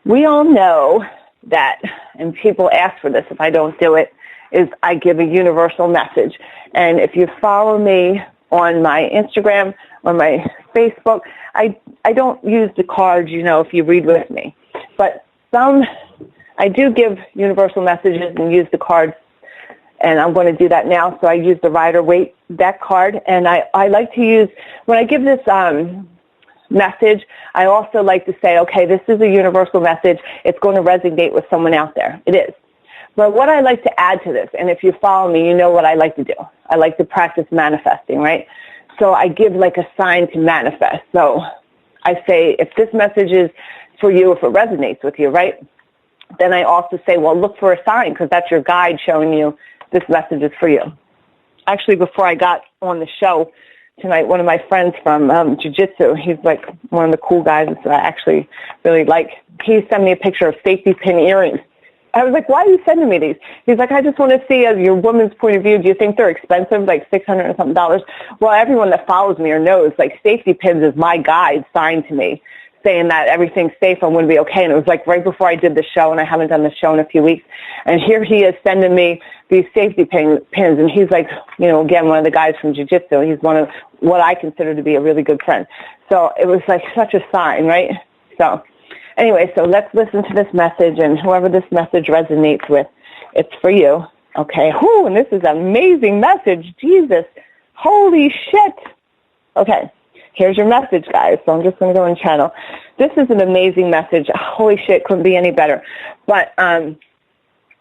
we all know that, and people ask for this if I don't do it, is I give a universal message. And if you follow me on my Instagram or my Facebook, I don't use the cards, if you read with me. But I do give universal messages and use the cards, and I'm going to do that now. So I use the Rider-Waite deck card, and I like to use, when I give this message, I also like to say, okay, this is a universal message. It's going to resonate with someone out there. It is. But what I like to add to this, and if you follow me, you know what I like to do. I like to practice manifesting, right? So I give like a sign to manifest. So I say, if this message is for you, if it resonates with you, right? Then I also say, well, look for a sign, because that's your guide showing you this message is for you. Actually, before I got on the show tonight, one of my friends from jiu-jitsu, he's like one of the cool guys that I actually really like, he sent me a picture of safety pin earrings. I was like, why are you sending me these? He's like, I just want to see, as your woman's point of view, do you think they're expensive, like $600 and something? Well, everyone that follows me or knows, like, safety pins is my guide signed to me, saying that everything's safe, I'm going to be okay. And it was like right before I did the show, and I haven't done the show in a few weeks. And here he is sending me these safety pins, and he's like, again, one of the guys from jiu-jitsu. He's one of what I consider to be a really good friend. So it was like such a sign, right? So anyway, so let's listen to this message, and whoever this message resonates with, it's for you. Okay. Whew, and this is an amazing message. Jesus. Holy shit. Okay. Here's your message, guys. So I'm just going to go and channel. This is an amazing message. Holy shit, couldn't be any better. But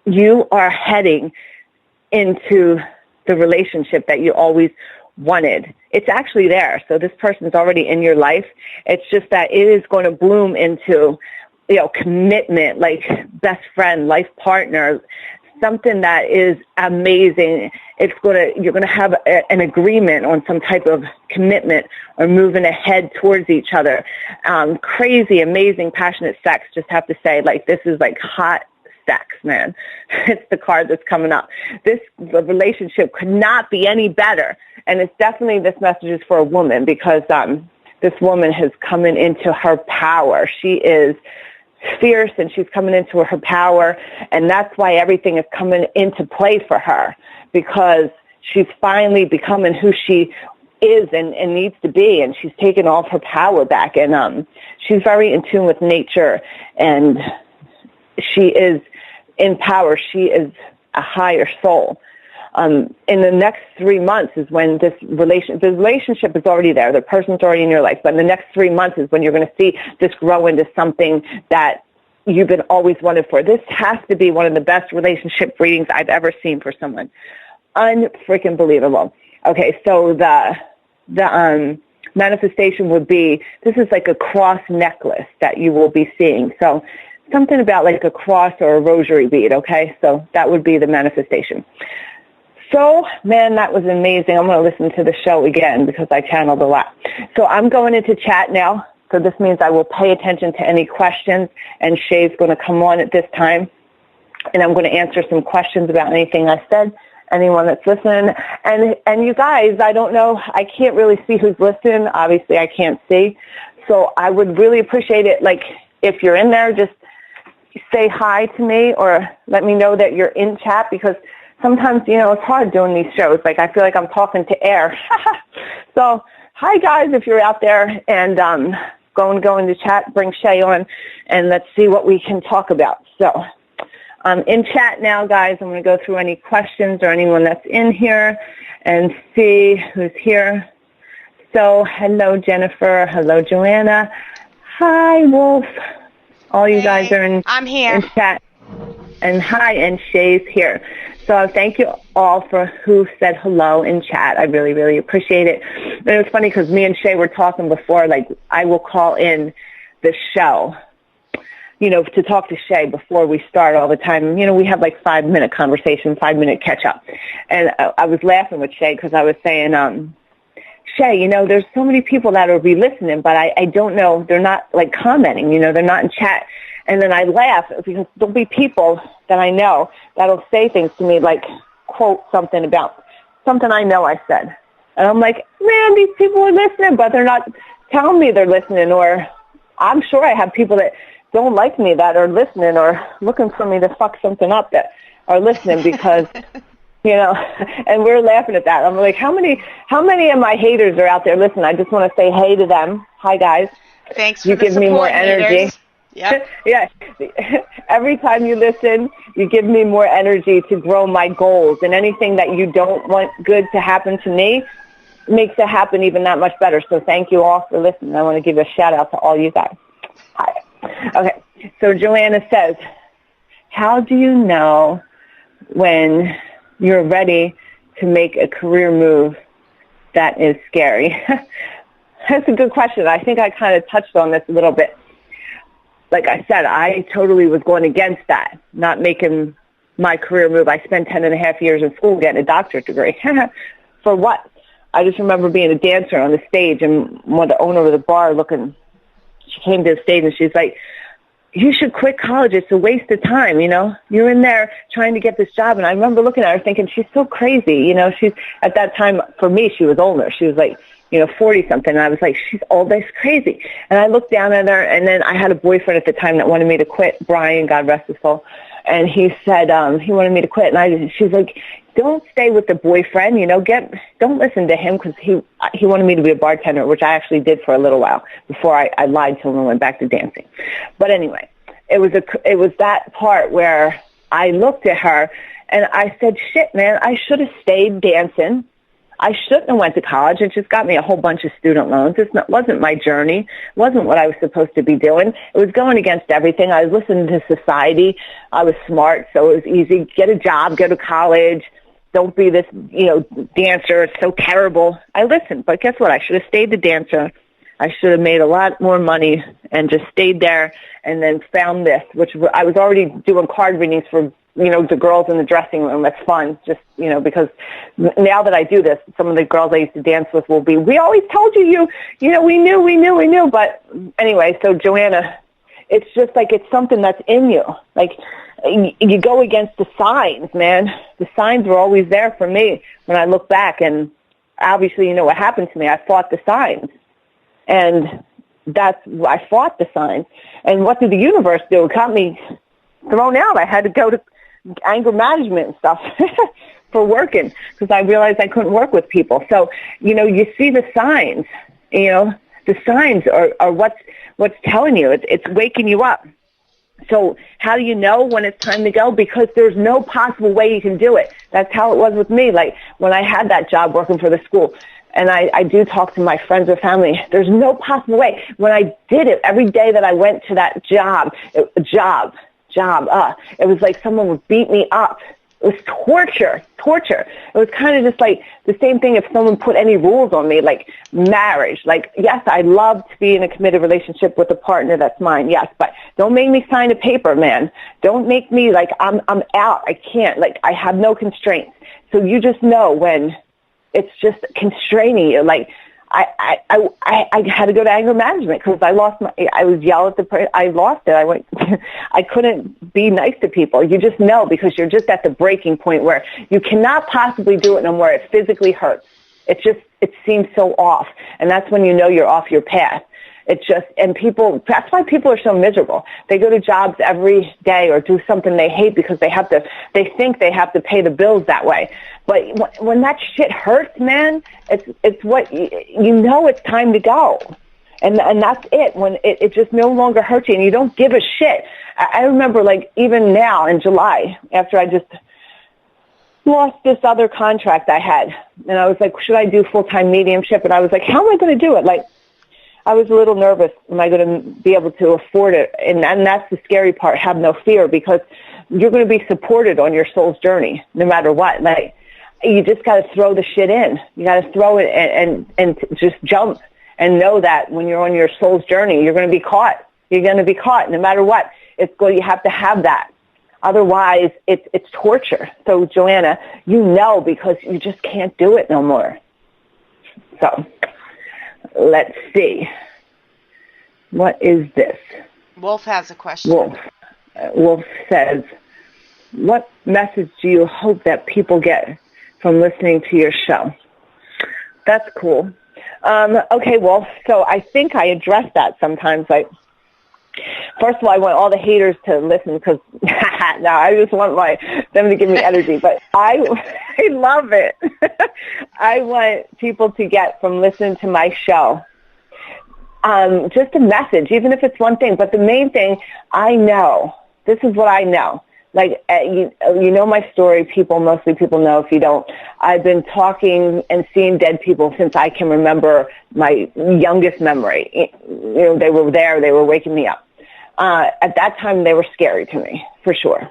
you are heading into the relationship that you always wanted. It's actually there. So this person's already in your life. It's just that it is going to bloom into, commitment, like best friend, life partner, something that is amazing. You're going to have an agreement on some type of commitment or moving ahead towards each other. Crazy, amazing, passionate sex. Just have to say, like, this is like hot sex, man. It's the card that's coming up. The relationship could not be any better. And it's definitely, this message is for a woman, because this woman has come into her power. She is fierce, and she's coming into her power, and that's why everything is coming into play for her, because she's finally becoming who she is and needs to be, and she's taken all of her power back, and she's very in tune with nature, and she is in power. She is a higher soul. In the next 3 months is when the relationship is already there. The person's already in your life. But in the next 3 months is when you're going to see this grow into something that you've been always wanted for. This has to be one of the best relationship readings I've ever seen for someone. Unfreaking believable. Okay, so the manifestation would be, this is like a cross necklace that you will be seeing. So something about like a cross or a rosary bead, okay? So that would be the manifestation. So, man, that was amazing. I'm going to listen to the show again because I channeled a lot. So I'm going into chat now. So this means I will pay attention to any questions, and Shay's going to come on at this time, and I'm going to answer some questions about anything I said, anyone that's listening. And you guys, I don't know, I can't really see who's listening. Obviously, I can't see. So I would really appreciate it, like, if you're in there, just say hi to me or let me know that you're in chat, because sometimes, it's hard doing these shows. Like, I feel like I'm talking to air. So, hi, guys, if you're out there, and go into chat, bring Shay on, and let's see what we can talk about. So, in chat now, guys, I'm going to go through any questions or anyone that's in here and see who's here. So, hello, Jennifer. Hello, Joanna. Hi, Wolf. All you guys are in chat. And hi, and Shay's here. So thank you all for who said hello in chat. I really, really appreciate it. And it was funny because me and Shay were talking before, like, I will call in the show, to talk to Shay before we start all the time. We have like 5-minute conversation, 5-minute catch up. And I was laughing with Shay because I was saying, Shay, there's so many people that will be listening, but I don't know. They're not like commenting, they're not in chat. And then I laugh because there'll be people that I know that'll say things to me, like quote something about something I know I said. And I'm like, man, these people are listening, but they're not telling me they're listening. Or I'm sure I have people that don't like me that are listening or looking for me to fuck something up that are listening because, and we're laughing at that. I'm like, how many of my haters are out there listening? I just want to say hey to them. Hi, guys. Thanks for you give me more energy. Haters. Yep. Yeah. Every time you listen, you give me more energy to grow my goals. And anything that you don't want good to happen to me makes it happen even that much better. So thank you all for listening. I want to give a shout out to all you guys. Hi. Okay. So Joanna says, how do you know when you're ready to make a career move that is scary? That's a good question. I think I kind of touched on this a little bit. Like I said, I totally was going against that, not making my career move. I spent 10.5 years in school getting a doctorate degree. For what? I just remember being a dancer on the stage, and the owner of the bar she came to the stage and she's like, you should quit college. It's a waste of time, You're in there trying to get this job. And I remember looking at her thinking, she's so crazy. She's, at that time, for me, she was older. She was like, 40-something. And I was like, she's all this crazy. And I looked down at her, and then I had a boyfriend at the time that wanted me to quit, Brian, God rest his soul. And he said he wanted me to quit. And she's like, don't stay with the boyfriend, don't listen to him, because he wanted me to be a bartender, which I actually did for a little while before I lied to him and went back to dancing. But anyway, it was that part where I looked at her and I said, shit, man, I should have stayed dancing. I shouldn't have went to college. It just got me a whole bunch of student loans. It wasn't my journey. It wasn't what I was supposed to be doing. It was going against everything. I was listening to society. I was smart, so it was easy. Get a job, go to college. Don't be this, dancer. It's so terrible. I listened, but guess what? I should have stayed the dancer. I should have made a lot more money and just stayed there, and then found this, which I was already doing card readings for the girls in the dressing room. It's fun, just, because now that I do this, some of the girls I used to dance with will be, we always told you, we knew. But anyway, so Joanna, it's just like it's something that's in you. Like you go against the signs, man. The signs were always there for me when I look back, and obviously you know what happened to me. I fought the signs, and I fought the signs. And what did the universe do? It got me thrown out. I had to go to anger management and stuff for working because I realized I couldn't work with people. So, you know, you see the signs, you know, the signs are what's telling you. It's waking you up. So how do you know when it's time to go? Because there's no possible way you can do it. That's how it was with me. Like when I had that job working for the school, and I do talk to my friends or family, there's no possible way. When I did it, every day that I went to that job, it was like someone would beat me up. It was torture. It was kind of just like the same thing if someone put any rules on me, like marriage. Like, yes, I love to be in a committed relationship with a partner that's mine, yes, but don't make me sign a paper, man. Don't make me like I'm out. I can't. Like, I have no constraints. So you just know when it's just constraining you. Like, I had to go to anger management because I was yelled at I lost it. I couldn't be nice to people. You just know because you're just at the breaking point where you cannot possibly do it no more. It physically hurts. It seems so off. And that's when you know you're off your path. That's why people are so miserable. They go to jobs every day or do something they hate because they think they have to pay the bills that way. But when that shit hurts, man, it's what, you know it's time to go. And that's it, when it just no longer hurts you and you don't give a shit. I remember like even now in July, after I just lost this other contract I had, and I was like, should I do full-time mediumship? And I was like, how am I going to do it? Like, I was a little nervous. Am I going to be able to afford it? And that's the scary part. Have no fear, because you're going to be supported on your soul's journey no matter what. Like, you just got to throw the shit in. You got to throw it and just jump and know that when you're on your soul's journey, you're going to be caught. You're going to be caught no matter what. You have to have that. Otherwise, it's torture. So, Joanna, you know, because you just can't do it no more. So, let's see. What is this? Wolf has a question. Wolf says, what message do you hope that people get from listening to your show? That's cool. Okay, Wolf, so I think I address that sometimes. Like, first of all, I want all the haters to listen because, no, I just want them to give me energy. But I love it. I want people to get from listening to my show just a message, even if it's one thing. But the main thing, I know, this is what I know. Like, you know my story. Mostly people know. If you don't, I've been talking and seeing dead people since I can remember my youngest memory. You know, they were there. They were waking me up. At that time, they were scary to me, for sure.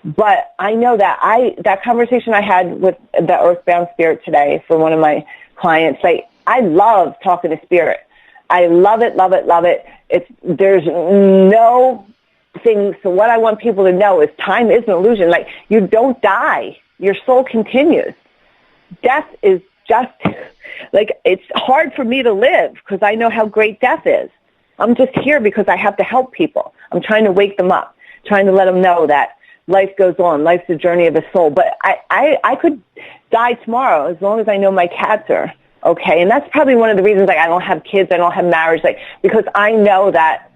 But I know that conversation I had with the Earthbound Spirit today for one of my clients, like, I love talking to Spirit. I love it, love it, love it. There's no thing. So what I want people to know is time is an illusion. Like, you don't die. Your soul continues. Death is just, like, it's hard for me to live because I know how great death is. I'm just here because I have to help people. I'm trying to wake them up, trying to let them know that life goes on. Life's the journey of a soul. But I could die tomorrow as long as I know my cats are okay. And that's probably one of the reasons, like, I don't have kids, I don't have marriage, like, because I know that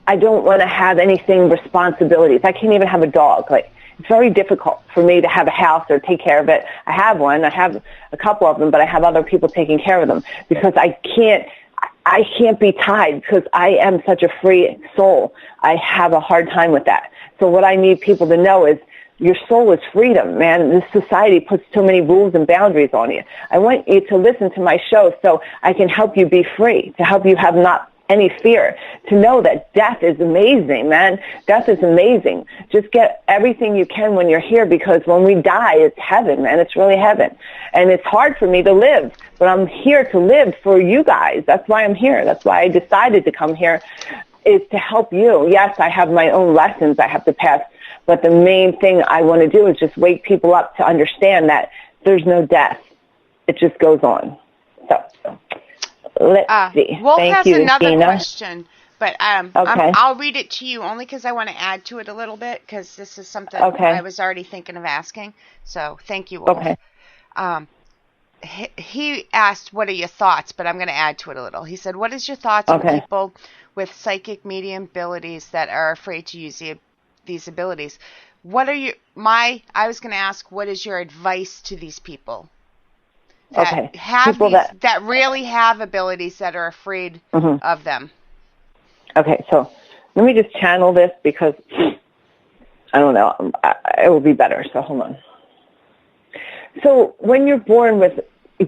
I don't want to have anything responsibilities. I can't even have a dog. Like, it's very difficult for me to have a house or take care of it. I have one. I have a couple of them, but I have other people taking care of them because I can't be tied because I am such a free soul. I have a hard time with that. So what I need people to know is your soul is freedom, man. This society puts too many rules and boundaries on you. I want you to listen to my show so I can help you be free, to help you have not any fear, to know that death is amazing, man. Death is amazing. Just get everything you can when you're here, because when we die, it's heaven, man. It's really heaven. And it's hard for me to live, but I'm here to live for you guys. That's why I'm here. That's why I decided to come here, is to help you. Yes, I have my own lessons I have to pass, but the main thing I want to do is just wake people up to understand that there's no death. It just goes on. So let's see. Wolf Thank has you, another Gina. question. But Okay. I'll read it to you only because I want to add to it a little bit because this is something Okay. I was already thinking of asking. So thank you, Wolf. Okay. He asked, what are your thoughts? But I'm going to add to it a little. He said, what is your thoughts on Okay. people with psychic medium abilities that are afraid to use these abilities? I was going to ask, what is your advice to these people that have people that really have abilities that are afraid of them? Okay, so let me just channel this because, I don't know, it will be better, so hold on. So when you're born with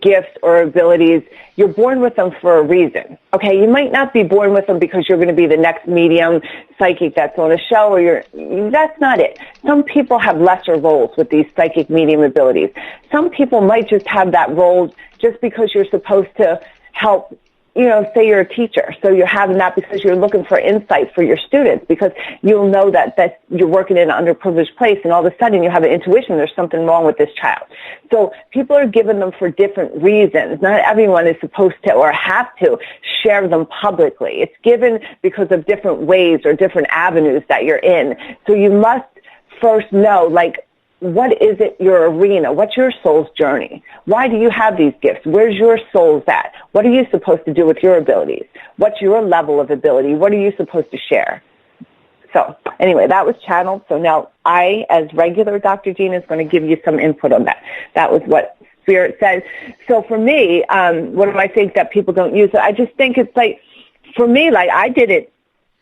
gifts or abilities, you're born with them for a reason. Okay, you might not be born with them because you're going to be the next medium psychic that's on a show, or that's not it. Some people have lesser roles with these psychic medium abilities. Some people might just have that role just because you're supposed to help. Say you're a teacher, so you're having that because you're looking for insight for your students, because you'll know that you're working in an underprivileged place, and all of a sudden you have an intuition there's something wrong with this child. So people are given them for different reasons. Not everyone is supposed to or have to share them publicly. It's given because of different ways or different avenues that you're in. So you must first know, what is it, your arena? What's your soul's journey? Why do you have these gifts? Where's your soul's at? What are you supposed to do with your abilities? What's your level of ability? What are you supposed to share? So anyway, that was channeled. So now I, as regular Dr. Gina, is going to give you some input on that. That was what Spirit said. So for me, what do I think that people don't use it? I just think it's for me, I did it.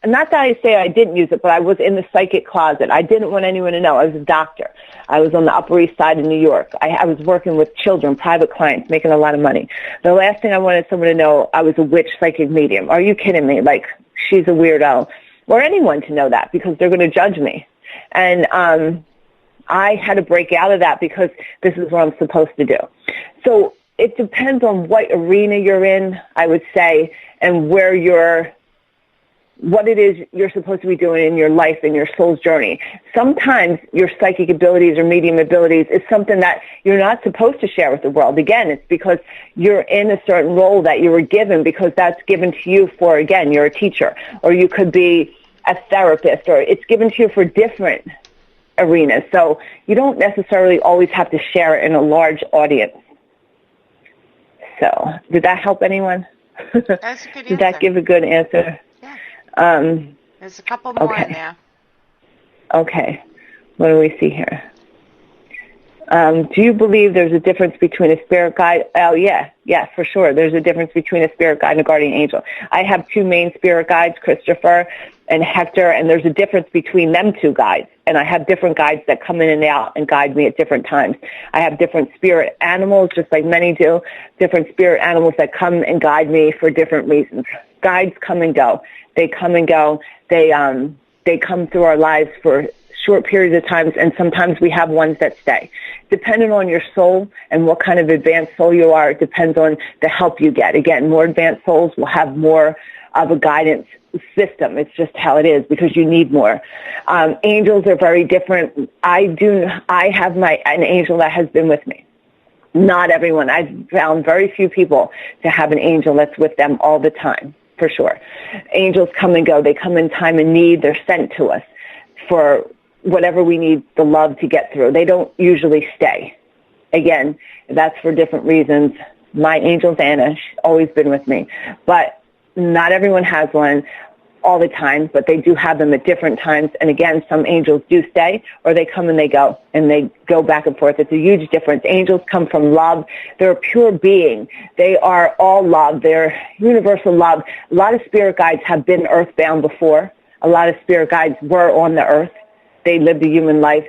Not that I say I didn't use it, but I was in the psychic closet. I didn't want anyone to know. I was a doctor. I was on the Upper East Side of New York. I was working with children, private clients, making a lot of money. The last thing I wanted someone to know, I was a witch psychic medium. Are you kidding me? She's a weirdo. Or anyone to know that, because they're going to judge me. And I had to break out of that because this is what I'm supposed to do. So it depends on what arena you're in, I would say, and what it is you're supposed to be doing in your life and your soul's journey. Sometimes your psychic abilities or medium abilities is something that you're not supposed to share with the world. Again, it's because you're in a certain role that you were given, because that's given to you for, again, you're a teacher, or you could be a therapist, or it's given to you for different arenas. So you don't necessarily always have to share it in a large audience. So did that help anyone? That's a good answer. Did that give a good answer? There's a couple more in there. Okay. What do we see here? Do you believe there's a difference between a spirit guide? Oh, yeah. Yes, for sure. There's a difference between a spirit guide and a guardian angel. I have two main spirit guides, Christopher and Hector, and there's a difference between them two guides. And I have different guides that come in and out and guide me at different times. I have different spirit animals, just like many do, different spirit animals that come and guide me for different reasons. Guides come and go. They come and go. They come through our lives for short periods of times, and sometimes we have ones that stay. Depending on your soul and what kind of advanced soul you are, it depends on the help you get. Again, more advanced souls will have more of a guidance system. It's just how it is, because you need more. Angels are very different. I have an angel that has been with me. Not everyone. I've found very few people to have an angel that's with them all the time, for sure. Angels come and go. They come in time and need. They're sent to us for whatever we need the love to get through. They don't usually stay. Again, that's for different reasons. My angel's Anna. She's always been with me. But not everyone has one all the time, but they do have them at different times. And again, some angels do stay, or they come and they go back and forth. It's a huge difference. Angels come from love. They're a pure being. They are all love. They're universal love. A lot of spirit guides have been earthbound before. A lot of spirit guides were on the earth. They lived a human life.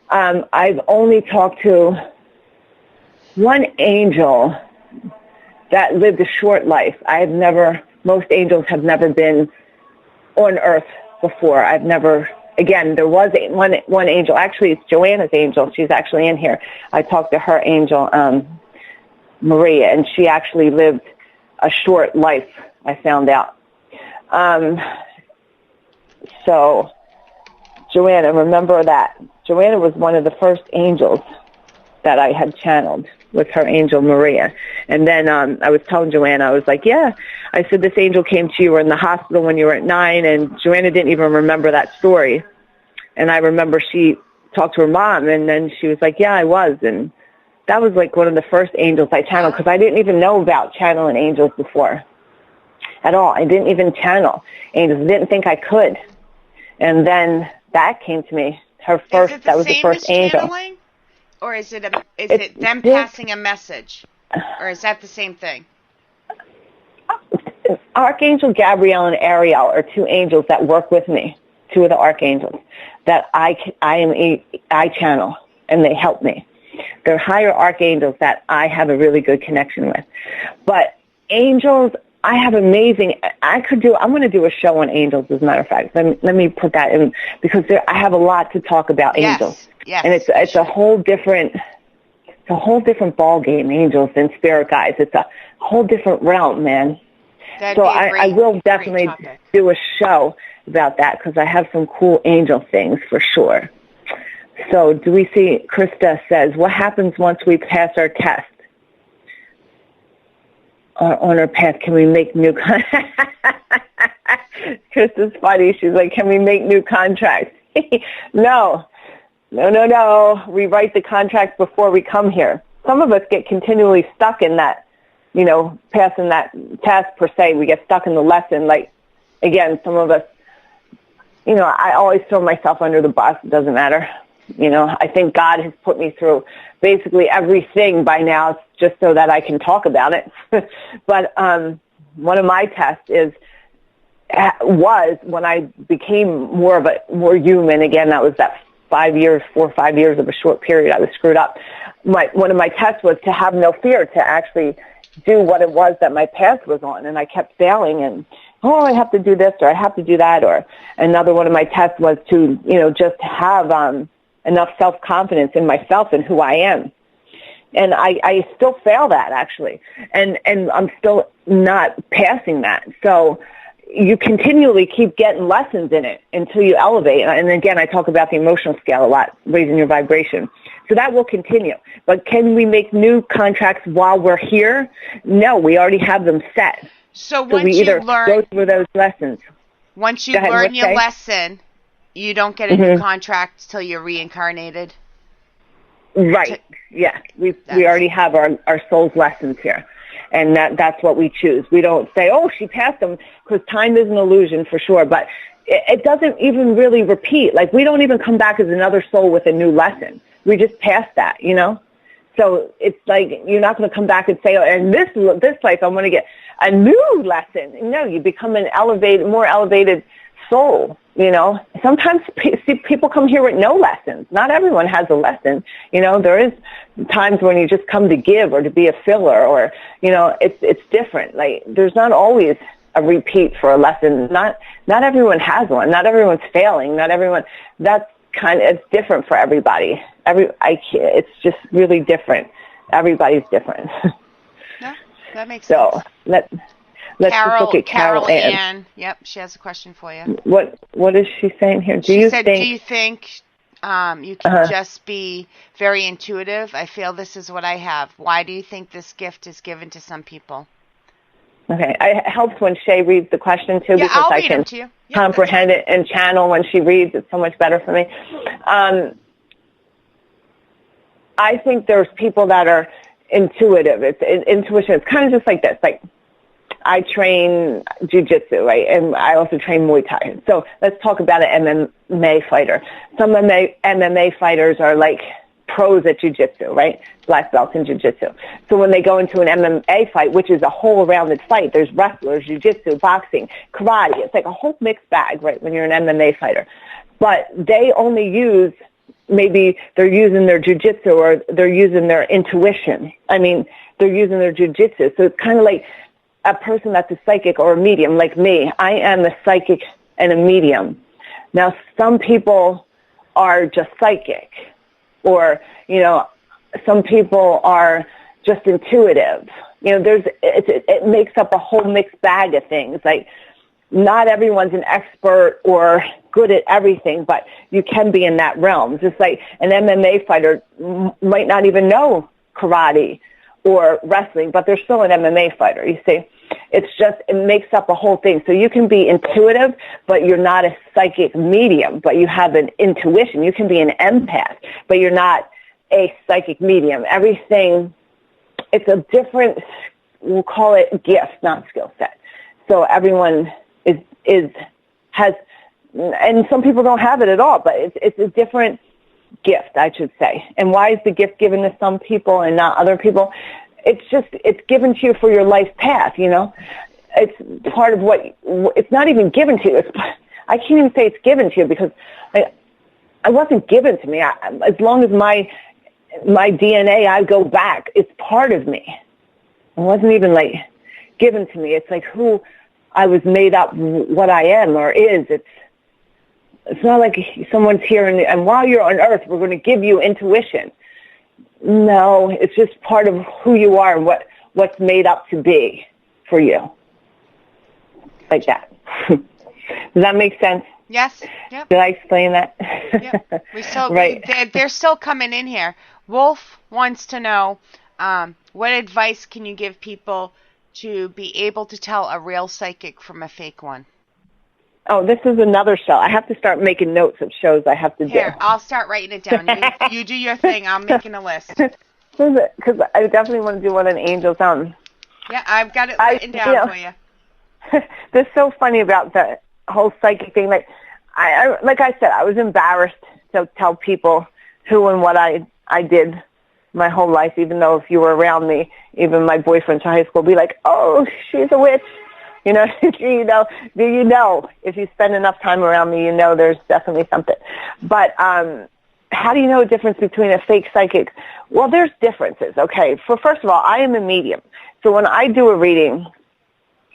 I've only talked to one angel that lived a short life. Most angels have never been on earth before. There was one angel. Actually, it's Joanna's angel. She's actually in here. I talked to her angel, Maria, and she actually lived a short life, I found out. So Joanna, remember that. Joanna was one of the first angels that I had channeled with her angel Maria. And then I was telling Joanna, I was like, yeah. I said, this angel came to you, were in the hospital when you were at 9, and Joanna didn't even remember that story. And I remember she talked to her mom, and then she was like, yeah, I was. And that was like one of the first angels I channeled, because I didn't even know about channeling angels before at all. I didn't even channel angels. I didn't think I could. And then that came to me. That was the first angel. Channeling? Or is it them passing a message? Or is that the same thing? Archangel Gabriel and Ariel are two angels that work with me, two of the archangels that I channel, and they help me. They're higher archangels that I have a really good connection with. But angels, I have amazing. I'm going to do a show on angels, as a matter of fact. Let me put that in, because I have a lot to talk about angels. Yes. And it's a whole different ball game, angels and spirit guides. It's a whole different realm, man. So I will definitely do a show about that, because I have some cool angel things for sure. So do we see, Krista says, what happens once we pass our test? On our path, can we make new Krista's funny. She's like, can we make new contracts? No. We write the contracts before we come here. Some of us get continually stuck in that, passing that test per se. We get stuck in the lesson. Like, again, some of us, I always throw myself under the bus. It doesn't matter. I think God has put me through basically everything by now, just so that I can talk about it. But one of my tests was when I became more human. Again, that was that 4 or 5 years of a short period. I was screwed up. One of my tests was to have no fear, to actually do what it was that my path was on. And I kept failing, and I have to do this, or I have to do that. Or another one of my tests was to, just have enough self-confidence in myself and who I am. And I still fail that, actually. And I'm still not passing that. So you continually keep getting lessons in it until you elevate. And again, I talk about the emotional scale a lot, raising your vibration. So that will continue. But can we make new contracts while we're here? No, we already have them set. So once we either go through those lessons. Once you learn your lesson, you don't get a new contract till you're reincarnated? Right. Yeah. We already have our soul's lessons here. And that's what we choose. We don't say, she passed them, because time is an illusion for sure. But it doesn't even really repeat. Like, we don't even come back as another soul with a new lesson. We just pass that, So it's like, you're not going to come back and say, in this life, I'm going to get a new lesson. No, you become more elevated soul. Sometimes people come here with no lessons. Not everyone has a lesson. There is times when you just come to give or to be a filler, or, it's different. Like, there's not always a repeat for a lesson. Not everyone has one. Not everyone's failing. Not everyone. It's different for everybody. It's just really different. Everybody's different. Yeah, that makes sense. So let's just look at Carol Ann. Yep, she has a question for you. What is she saying here? Do you think you can just be very intuitive? I feel this is what I have. Why do you think this gift is given to some people? Okay, it helps when Shay reads the question too, because I can comprehend it and channel when she reads. It's so much better for me. I think there's people that are intuitive. Intuition. It's kind of just like this. Like, I train jiu-jitsu, right? And I also train Muay Thai. So let's talk about an MMA fighter. Some MMA fighters are like pros at jiu-jitsu, right? Black belts in jiu-jitsu. So when they go into an MMA fight, which is a whole rounded fight, there's wrestlers, jiu-jitsu, boxing, karate. It's like a whole mixed bag, right, when you're an MMA fighter. But they only use, maybe they're using their jiu-jitsu, or they're using their intuition. I mean, they're using their jiu-jitsu. So it's kind of like a person that's a psychic or a medium, like me. I am a psychic and a medium. Now, some people are just psychic, or, some people are just intuitive. It makes up a whole mixed bag of things. Like, not everyone's an expert or good at everything, but you can be in that realm. Just like an MMA fighter might not even know karate or wrestling, but they're still an MMA fighter, you see. It's just, it makes up a whole thing. So you can be intuitive, but you're not a psychic medium, but you have an intuition. You can be an empath, but you're not a psychic medium. Everything, it's a different, we'll call it gift, not skill set. So everyone has, and some people don't have it at all, but it's a different gift, I should say. And why is the gift given to some people and not other people? It's given to you for your life path, you know. It's part of what, it's not even given to you. I can't even say it's given to you because it wasn't given to me. As long as my DNA, I go back, it's part of me. It wasn't even like given to me. It's like who I was made up, what I am or is. It's not like someone's here and while you're on earth, we're going to give you intuition. No, it's just part of who you are and what's made up to be for you. Like that. Does that make sense? Yes. Yep. Did I explain that? Yep. Right. They're still coming in here. Wolf wants to know, what advice can you give people to be able to tell a real psychic from a fake one? Oh, this is another show. I have to start making notes of shows I have to do. Here, I'll start writing it down. You do your thing. I'm making a list. Because I definitely want to do one on angels. Yeah, I've got it written down for you. That's so funny about the whole psychic thing. Like I said, I was embarrassed to tell people who and what I did my whole life, even though if you were around me, even my boyfriends in high school would be like, oh, she's a witch. You know, do you know, if you spend enough time around me, you know there's definitely something. But how do you know the difference between a fake psychic? Well, there's differences, okay? First of all, I am a medium. So when I do a reading,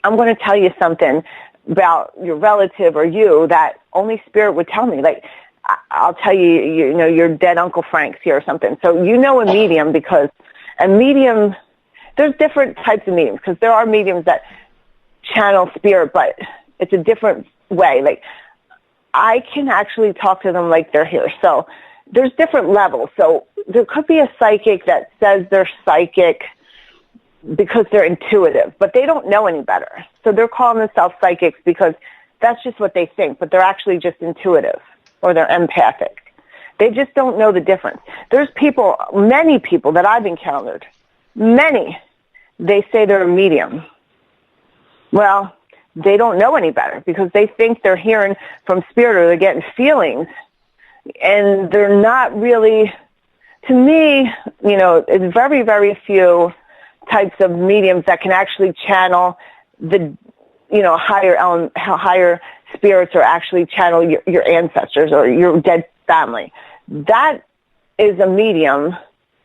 I'm going to tell you something about your relative or you that only spirit would tell me. Like, I'll tell you, you know, your dead Uncle Frank's here or something. So you know a medium because a medium, there's different types of mediums because there are mediums that channel spirit, but it's a different way. Like, I can actually talk to them like they're here. So there's different levels. So there could be a psychic that says they're psychic because they're intuitive, but they don't know any better. So they're calling themselves psychics because that's just what they think, but they're actually just intuitive or they're empathic. They just don't know the difference. There's people, many people that I've encountered, they say they're a medium. Well, they don't know any better because they think they're hearing from spirit or they're getting feelings, and they're not really, to me, you know, it's very, very few types of mediums that can actually channel the, you know, higher spirits or actually channel your ancestors or your dead family. That is a medium,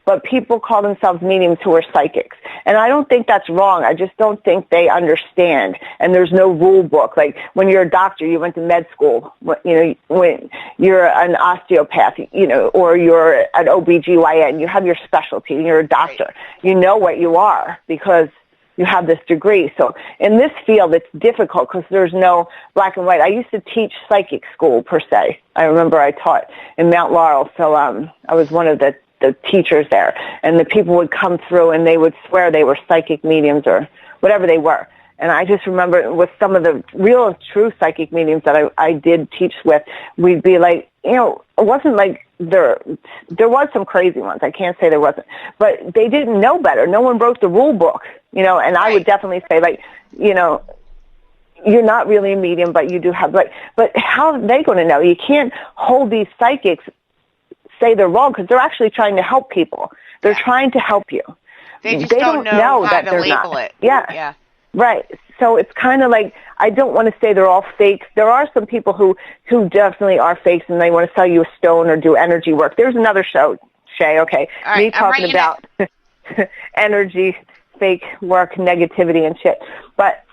but people call themselves mediums who are psychics. And I don't think that's wrong. I just don't think they understand. And there's no rule book. Like when you're a doctor, you went to med school. You know, when you're an osteopath, you know, or you're an OBGYN, you have your specialty. You're a doctor. Right. You know what you are because you have this degree. So in this field, it's difficult because there's no black and white. I used to teach psychic school, per se. I remember I taught in Mount Laurel. So I was one of the teachers there, and the people would come through and they would swear they were psychic mediums or whatever they were. And I just remember with some of the real true psychic mediums that I did teach with, we'd be like, you know, it wasn't like there was some crazy ones. I can't say there wasn't, but they didn't know better. No one wrote the rule book, you know, and I would definitely say, like, you know, you're not really a medium, but you do have, like, but how are they going to know? You can't hold these psychics say they're wrong because they're actually trying to help people. They're trying to help you. They just don't know how to label it. Yeah. Right. So it's kind of like, I don't want to say they're all fakes. There are some people who definitely are fakes and they want to sell you a stone or do energy work. There's another show, Shay, okay, all right, me talking about energy, fake work, negativity and shit. But,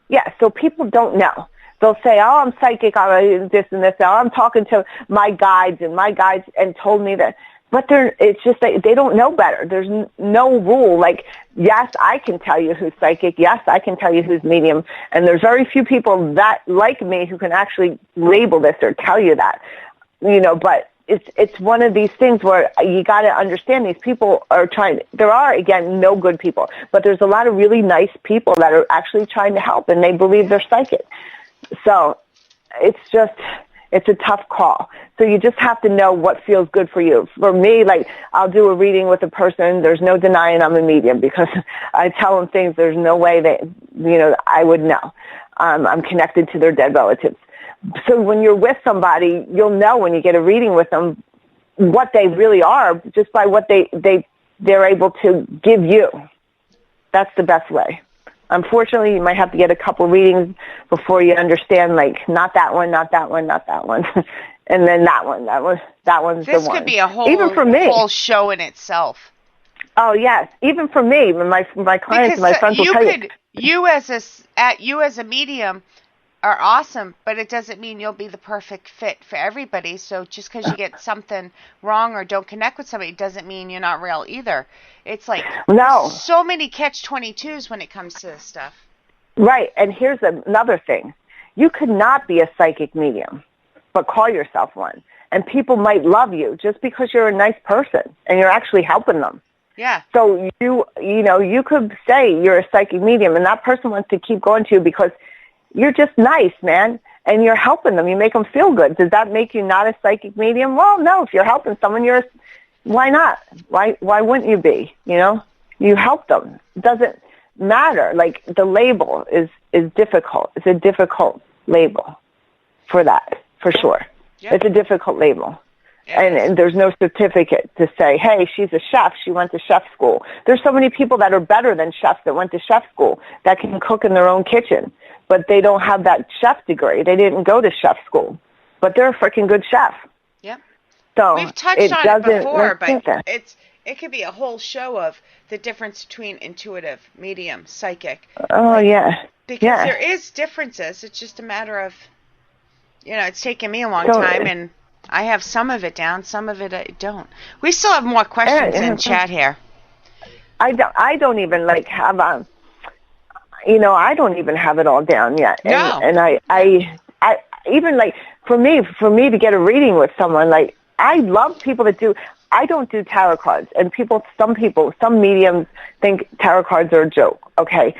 yeah, so people don't know. They'll say, oh, I'm psychic, I'm this and this. Oh, I'm talking to my guides and told me that but it's just that they don't know better. There's no rule. Like, yes, I can tell you who's psychic. Yes, I can tell you who's medium. And there's very few people that like me who can actually label this or tell you that, but it's one of these things where you got to understand these people are trying. There are, again, no good people, but there's a lot of really nice people that are actually trying to help, and they believe they're psychic. So it's a tough call. So you just have to know what feels good for you. For me, like, I'll do a reading with a person. There's no denying I'm a medium because I tell them things there's no way that, I would know. I'm connected to their dead relatives. So when you're with somebody, you'll know when you get a reading with them what they really are just by what they're able to give you. That's the best way. Unfortunately, you might have to get a couple readings before you understand, like, not that one, not that one, not that one, and then that one. That one's the one. This could be a whole show in itself. Oh yes, even for me, when my clients, because my friends will tell you. You as a medium are awesome, but it doesn't mean you'll be the perfect fit for everybody. So just because you get something wrong or don't connect with somebody doesn't mean you're not real either. It's like so many catch-22s when it comes to this stuff. Right, and here's another thing. You could not be a psychic medium, but call yourself one. And people might love you just because you're a nice person and you're actually helping them. Yeah. So you could say you're a psychic medium, and that person wants to keep going to you because you're just nice, man, and you're helping them. You make them feel good. Does that make you not a psychic medium? Well, no. If you're helping someone, why not? Why wouldn't you be? You help them. It doesn't matter. Like, the label is difficult. It's a difficult label for that, for sure. Yep. It's a difficult label. And there's no certificate to say, hey, she's a chef. She went to chef school. There's so many people that are better than chefs that went to chef school that can cook in their own kitchen, but they don't have that chef degree. They didn't go to chef school, but they're a freaking good chef. Yep. So we've touched on it before, but it could be a whole show of the difference between intuitive, medium, psychic. Oh, yeah. Because there is differences. It's just a matter of, it's taken me a long time, and I have some of it down, some of it I don't. We still have more questions in chat here. I don't even have I don't even have it all down yet. No. And I even for me to get a reading with someone, I love people that do. I don't do tarot cards, and some mediums think tarot cards are a joke. Okay,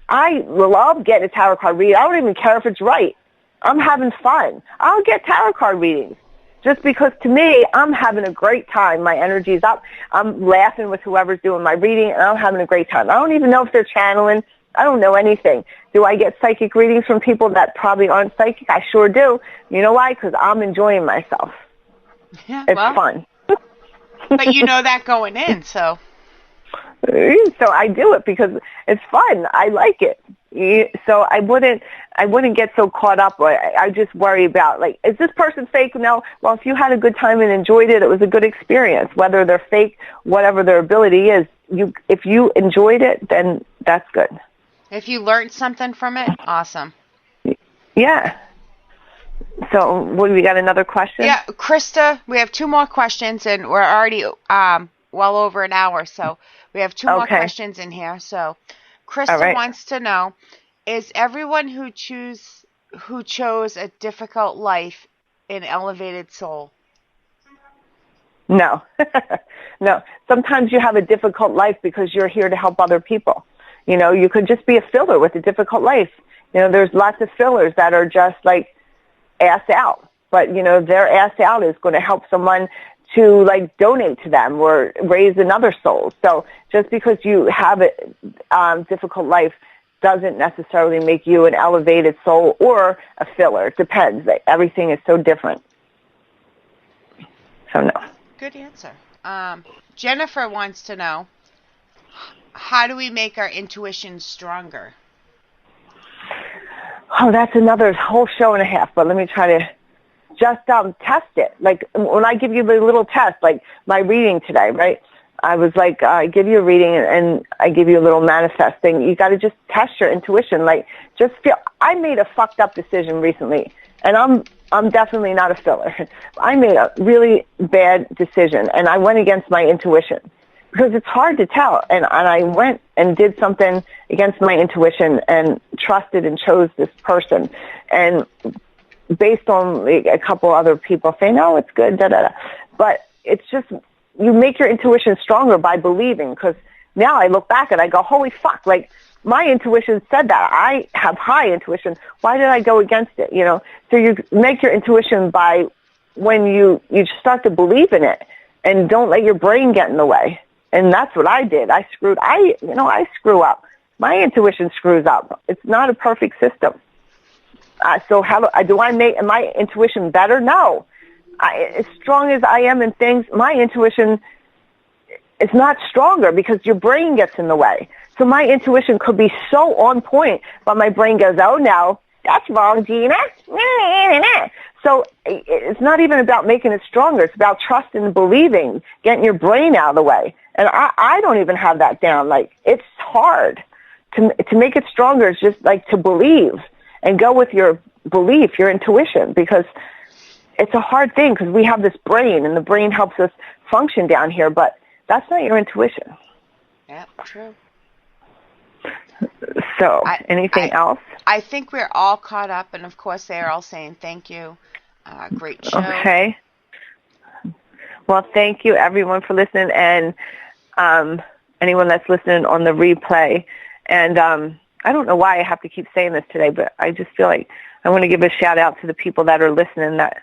I love getting a tarot card reading. I don't even care if it's right. I'm having fun. I'll get tarot card readings just because, to me, I'm having a great time. My energy's up. I'm laughing with whoever's doing my reading, and I'm having a great time. I don't even know if they're channeling. I don't know anything. Do I get psychic readings from people that probably aren't psychic? I sure do. You know why? Because I'm enjoying myself. Yeah, it's fun. But you know that going in, so. So I do it because it's fun. I like it. So I wouldn't get so caught up. I just worry about, is this person fake? No. Well, if you had a good time and enjoyed it, it was a good experience. Whether they're fake, whatever their ability is, if you enjoyed it, then that's good. If you learned something from it, awesome. Yeah. So, we got another question? Yeah, Krista, we have two more questions, and we're already well over an hour, so we have two more questions in here. So, Krista wants to know, is everyone who chose a difficult life an elevated soul? No. No. Sometimes you have a difficult life because you're here to help other people. You could just be a filler with a difficult life. There's lots of fillers that are just ass out. But, their ass out is going to help someone to donate to them or raise another soul. So just because you have a difficult life doesn't necessarily make you an elevated soul or a filler. It depends. Everything is so different. So no. Good answer. Jennifer wants to know, how do we make our intuition stronger? Oh, that's another whole show and a half, but let me try to just test it. When I give you the little test, my reading today, right? I was I give you a reading and I give you a little manifesting. You got to just test your intuition. Just feel. I made a fucked up decision recently And I'm definitely not a filler. I made a really bad decision, and I went against my intuition because it's hard to tell. And I went and did something against my intuition and trusted and chose this person. And based on a couple other people saying, "No, it's good," da da da. But it's just, you make your intuition stronger by believing. Because now I look back and I go, "Holy fuck!" Like, my intuition said that. I have high intuition. Why did I go against it? You know, so you make your intuition by when you start to believe in it and don't let your brain get in the way. And that's what I did. I screw up. My intuition screws up. It's not a perfect system. So do I make my intuition better? No. As strong as I am in things, my intuition is not stronger because your brain gets in the way. So my intuition could be so on point, but my brain goes, "Oh no, that's wrong, Gina." So it's not even about making it stronger. It's about trusting and believing, getting your brain out of the way. And I don't even have that down. Like, it's hard to make it stronger. It's just like to believe and go with your belief, your intuition, because it's a hard thing because we have this brain and the brain helps us function down here, but that's not your intuition. Yeah, true. So, anything else? I think we're all caught up, and of course they're all saying thank you. Great show. Okay. Well, thank you, everyone, for listening, and anyone that's listening on the replay. And I don't know why I have to keep saying this today, but I just feel like I want to give a shout-out to the people that are listening that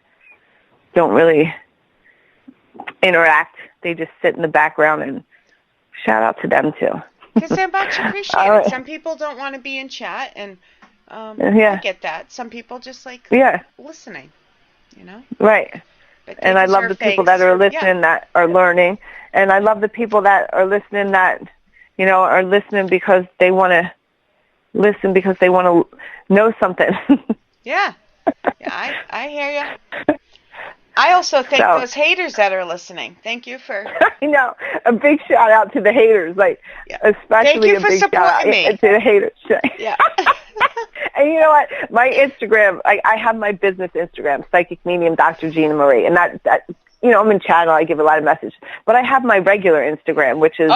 don't really interact. They just sit in the background, and shout out to them, too. Because they're much appreciated. Right. Some people don't want to be in chat, and I get that. Some people just like listening, you know? Right. And I love the people that are listening that are learning. And I love the people that are listening that, you know, are listening because they want to listen because they want to know something. Yeah, I hear you. I also thank those haters that are listening. Thank you for... I know. A big shout out to the haters, especially a big shout out to the haters. Yeah. And you know what? My Instagram, I have my business Instagram, Psychic Medium Dr. Gina Marie, and that you know, I'm in channel, I give a lot of messages, but I have my regular Instagram, which is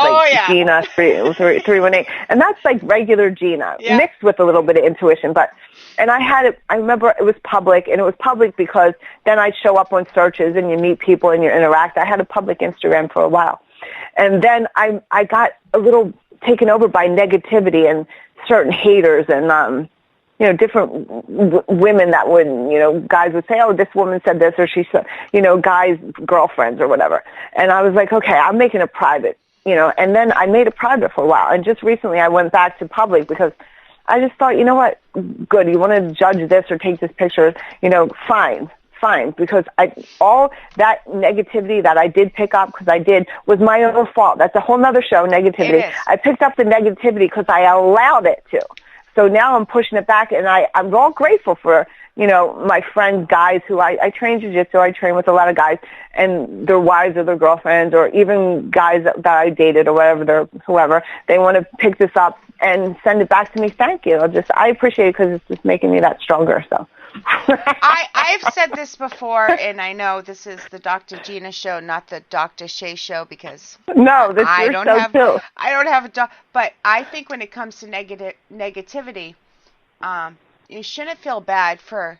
Gina 318, and that's like regular Gina mixed with a little bit of intuition, and I remember it was public, and it was public because then I'd show up on searches and you meet people and you interact. I had a public Instagram for a while. And then I got a little taken over by negativity and certain haters and, you know, different women that would, you know, guys would say, "Oh, this woman said this," or she said, you know, guys' girlfriends or whatever. And I was like, okay, I'm making it private, you know, and then I made it private for a while. And just recently I went back to public because I just thought, you know what, good, you want to judge this or take this picture, you know, fine, because all that negativity that I did pick up, because I did, was my own fault. That's a whole other show, negativity. I picked up the negativity because I allowed it to. So now I'm pushing it back, and I'm all grateful for, you know, my friends, guys who I train jiu-jitsu. I train with a lot of guys, and their wives or their girlfriends, or even guys that I dated or whatever, whoever, they want to pick this up and send it back to me. Thank you. I appreciate it because it's just making me that stronger. So I've said this before, and I know this is the Dr. Gina show, not the Dr. Shay show, because no, this is your show too. I don't have a but I think when it comes to negativity, you shouldn't feel bad for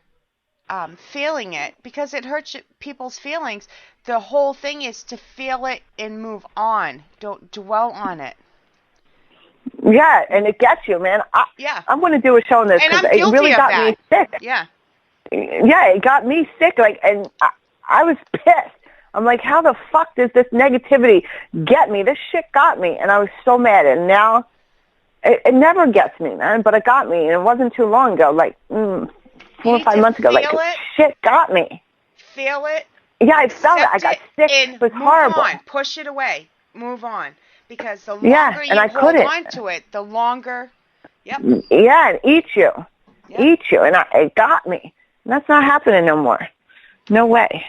feeling it because it hurts people's feelings. The whole thing is to feel it and move on. Don't dwell on it. Yeah, and it gets you, man. I'm going to do a show on this because it really got me sick. Yeah, it got me sick. And I was pissed. I'm like, how the fuck does this negativity get me? This shit got me, and I was so mad. And now it never gets me, man, but it got me, and it wasn't too long ago, like 4 or 5 months ago. Like, shit got me. Feel it. Yeah, I felt it. I got sick. It was horrible. On. Push it away. Move on. Because the longer you hold on to it, the longer, Yeah, it eats you. Eats you. And it got me. And that's not happening no more. No way.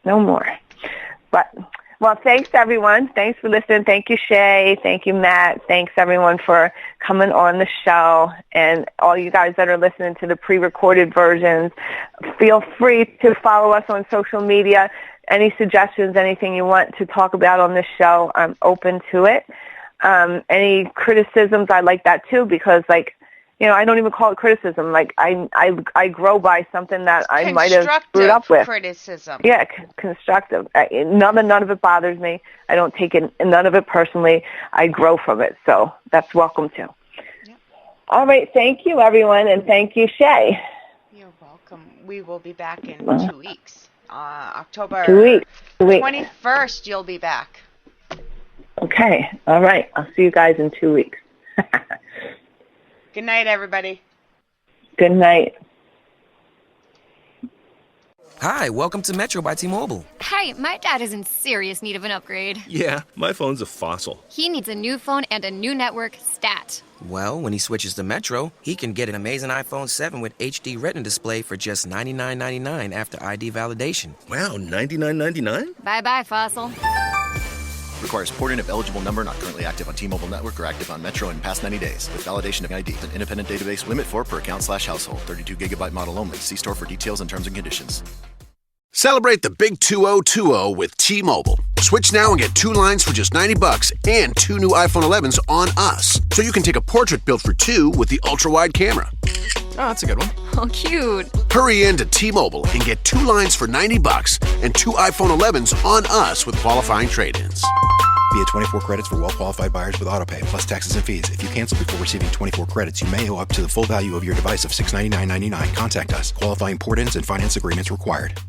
No more. But, Well, thanks, everyone. Thanks for listening. Thank you, Shay. Thank you, Matt. Thanks, everyone, for coming on the show. And all you guys that are listening to the pre-recorded versions, feel free to follow us on social media. Any suggestions, anything you want to talk about on this show, I'm open to it. Any criticisms, I like that, too, because, like, you know, I don't even call it criticism. Like, I grow by something that I might have screwed up with. Criticism. Yeah, constructive. None of it bothers me. I don't take none of it personally. I grow from it, so that's welcome too. Yep. All right, thank you, everyone, and thank you, Shay. You're welcome. We will be back in 2 weeks. October 21st, you'll be back. Okay, all right. I'll see you guys in 2 weeks. Good night, everybody. Good night. Hi, welcome to Metro by T-Mobile. Hi, my dad is in serious need of an upgrade. Yeah, my phone's a fossil. He needs a new phone and a new network stat. Well, when he switches to Metro, he can get an amazing iPhone 7 with HD Retina display for just $99.99 after ID validation. Wow, $99.99? Bye-bye, fossil. Requires porting of eligible number not currently active on T-Mobile network or active on Metro in past 90 days with validation of ID. An independent database limit for per account/household. 32 gigabyte model only. See store for details and terms and conditions. Celebrate the big 2020 with T-Mobile. Switch now and get 2 lines for just $90 and 2 new iPhone 11s on us. So you can take a portrait built for 2 with the ultra-wide camera. Oh, that's a good one. Oh, cute. Hurry in to T-Mobile and get 2 lines for $90 and 2 iPhone 11s on us with qualifying trade-ins. Via 24 credits for well-qualified buyers with autopay, plus taxes and fees. If you cancel before receiving 24 credits, you may owe up to the full value of your device of $699.99. Contact us. Qualifying port-ins and finance agreements required.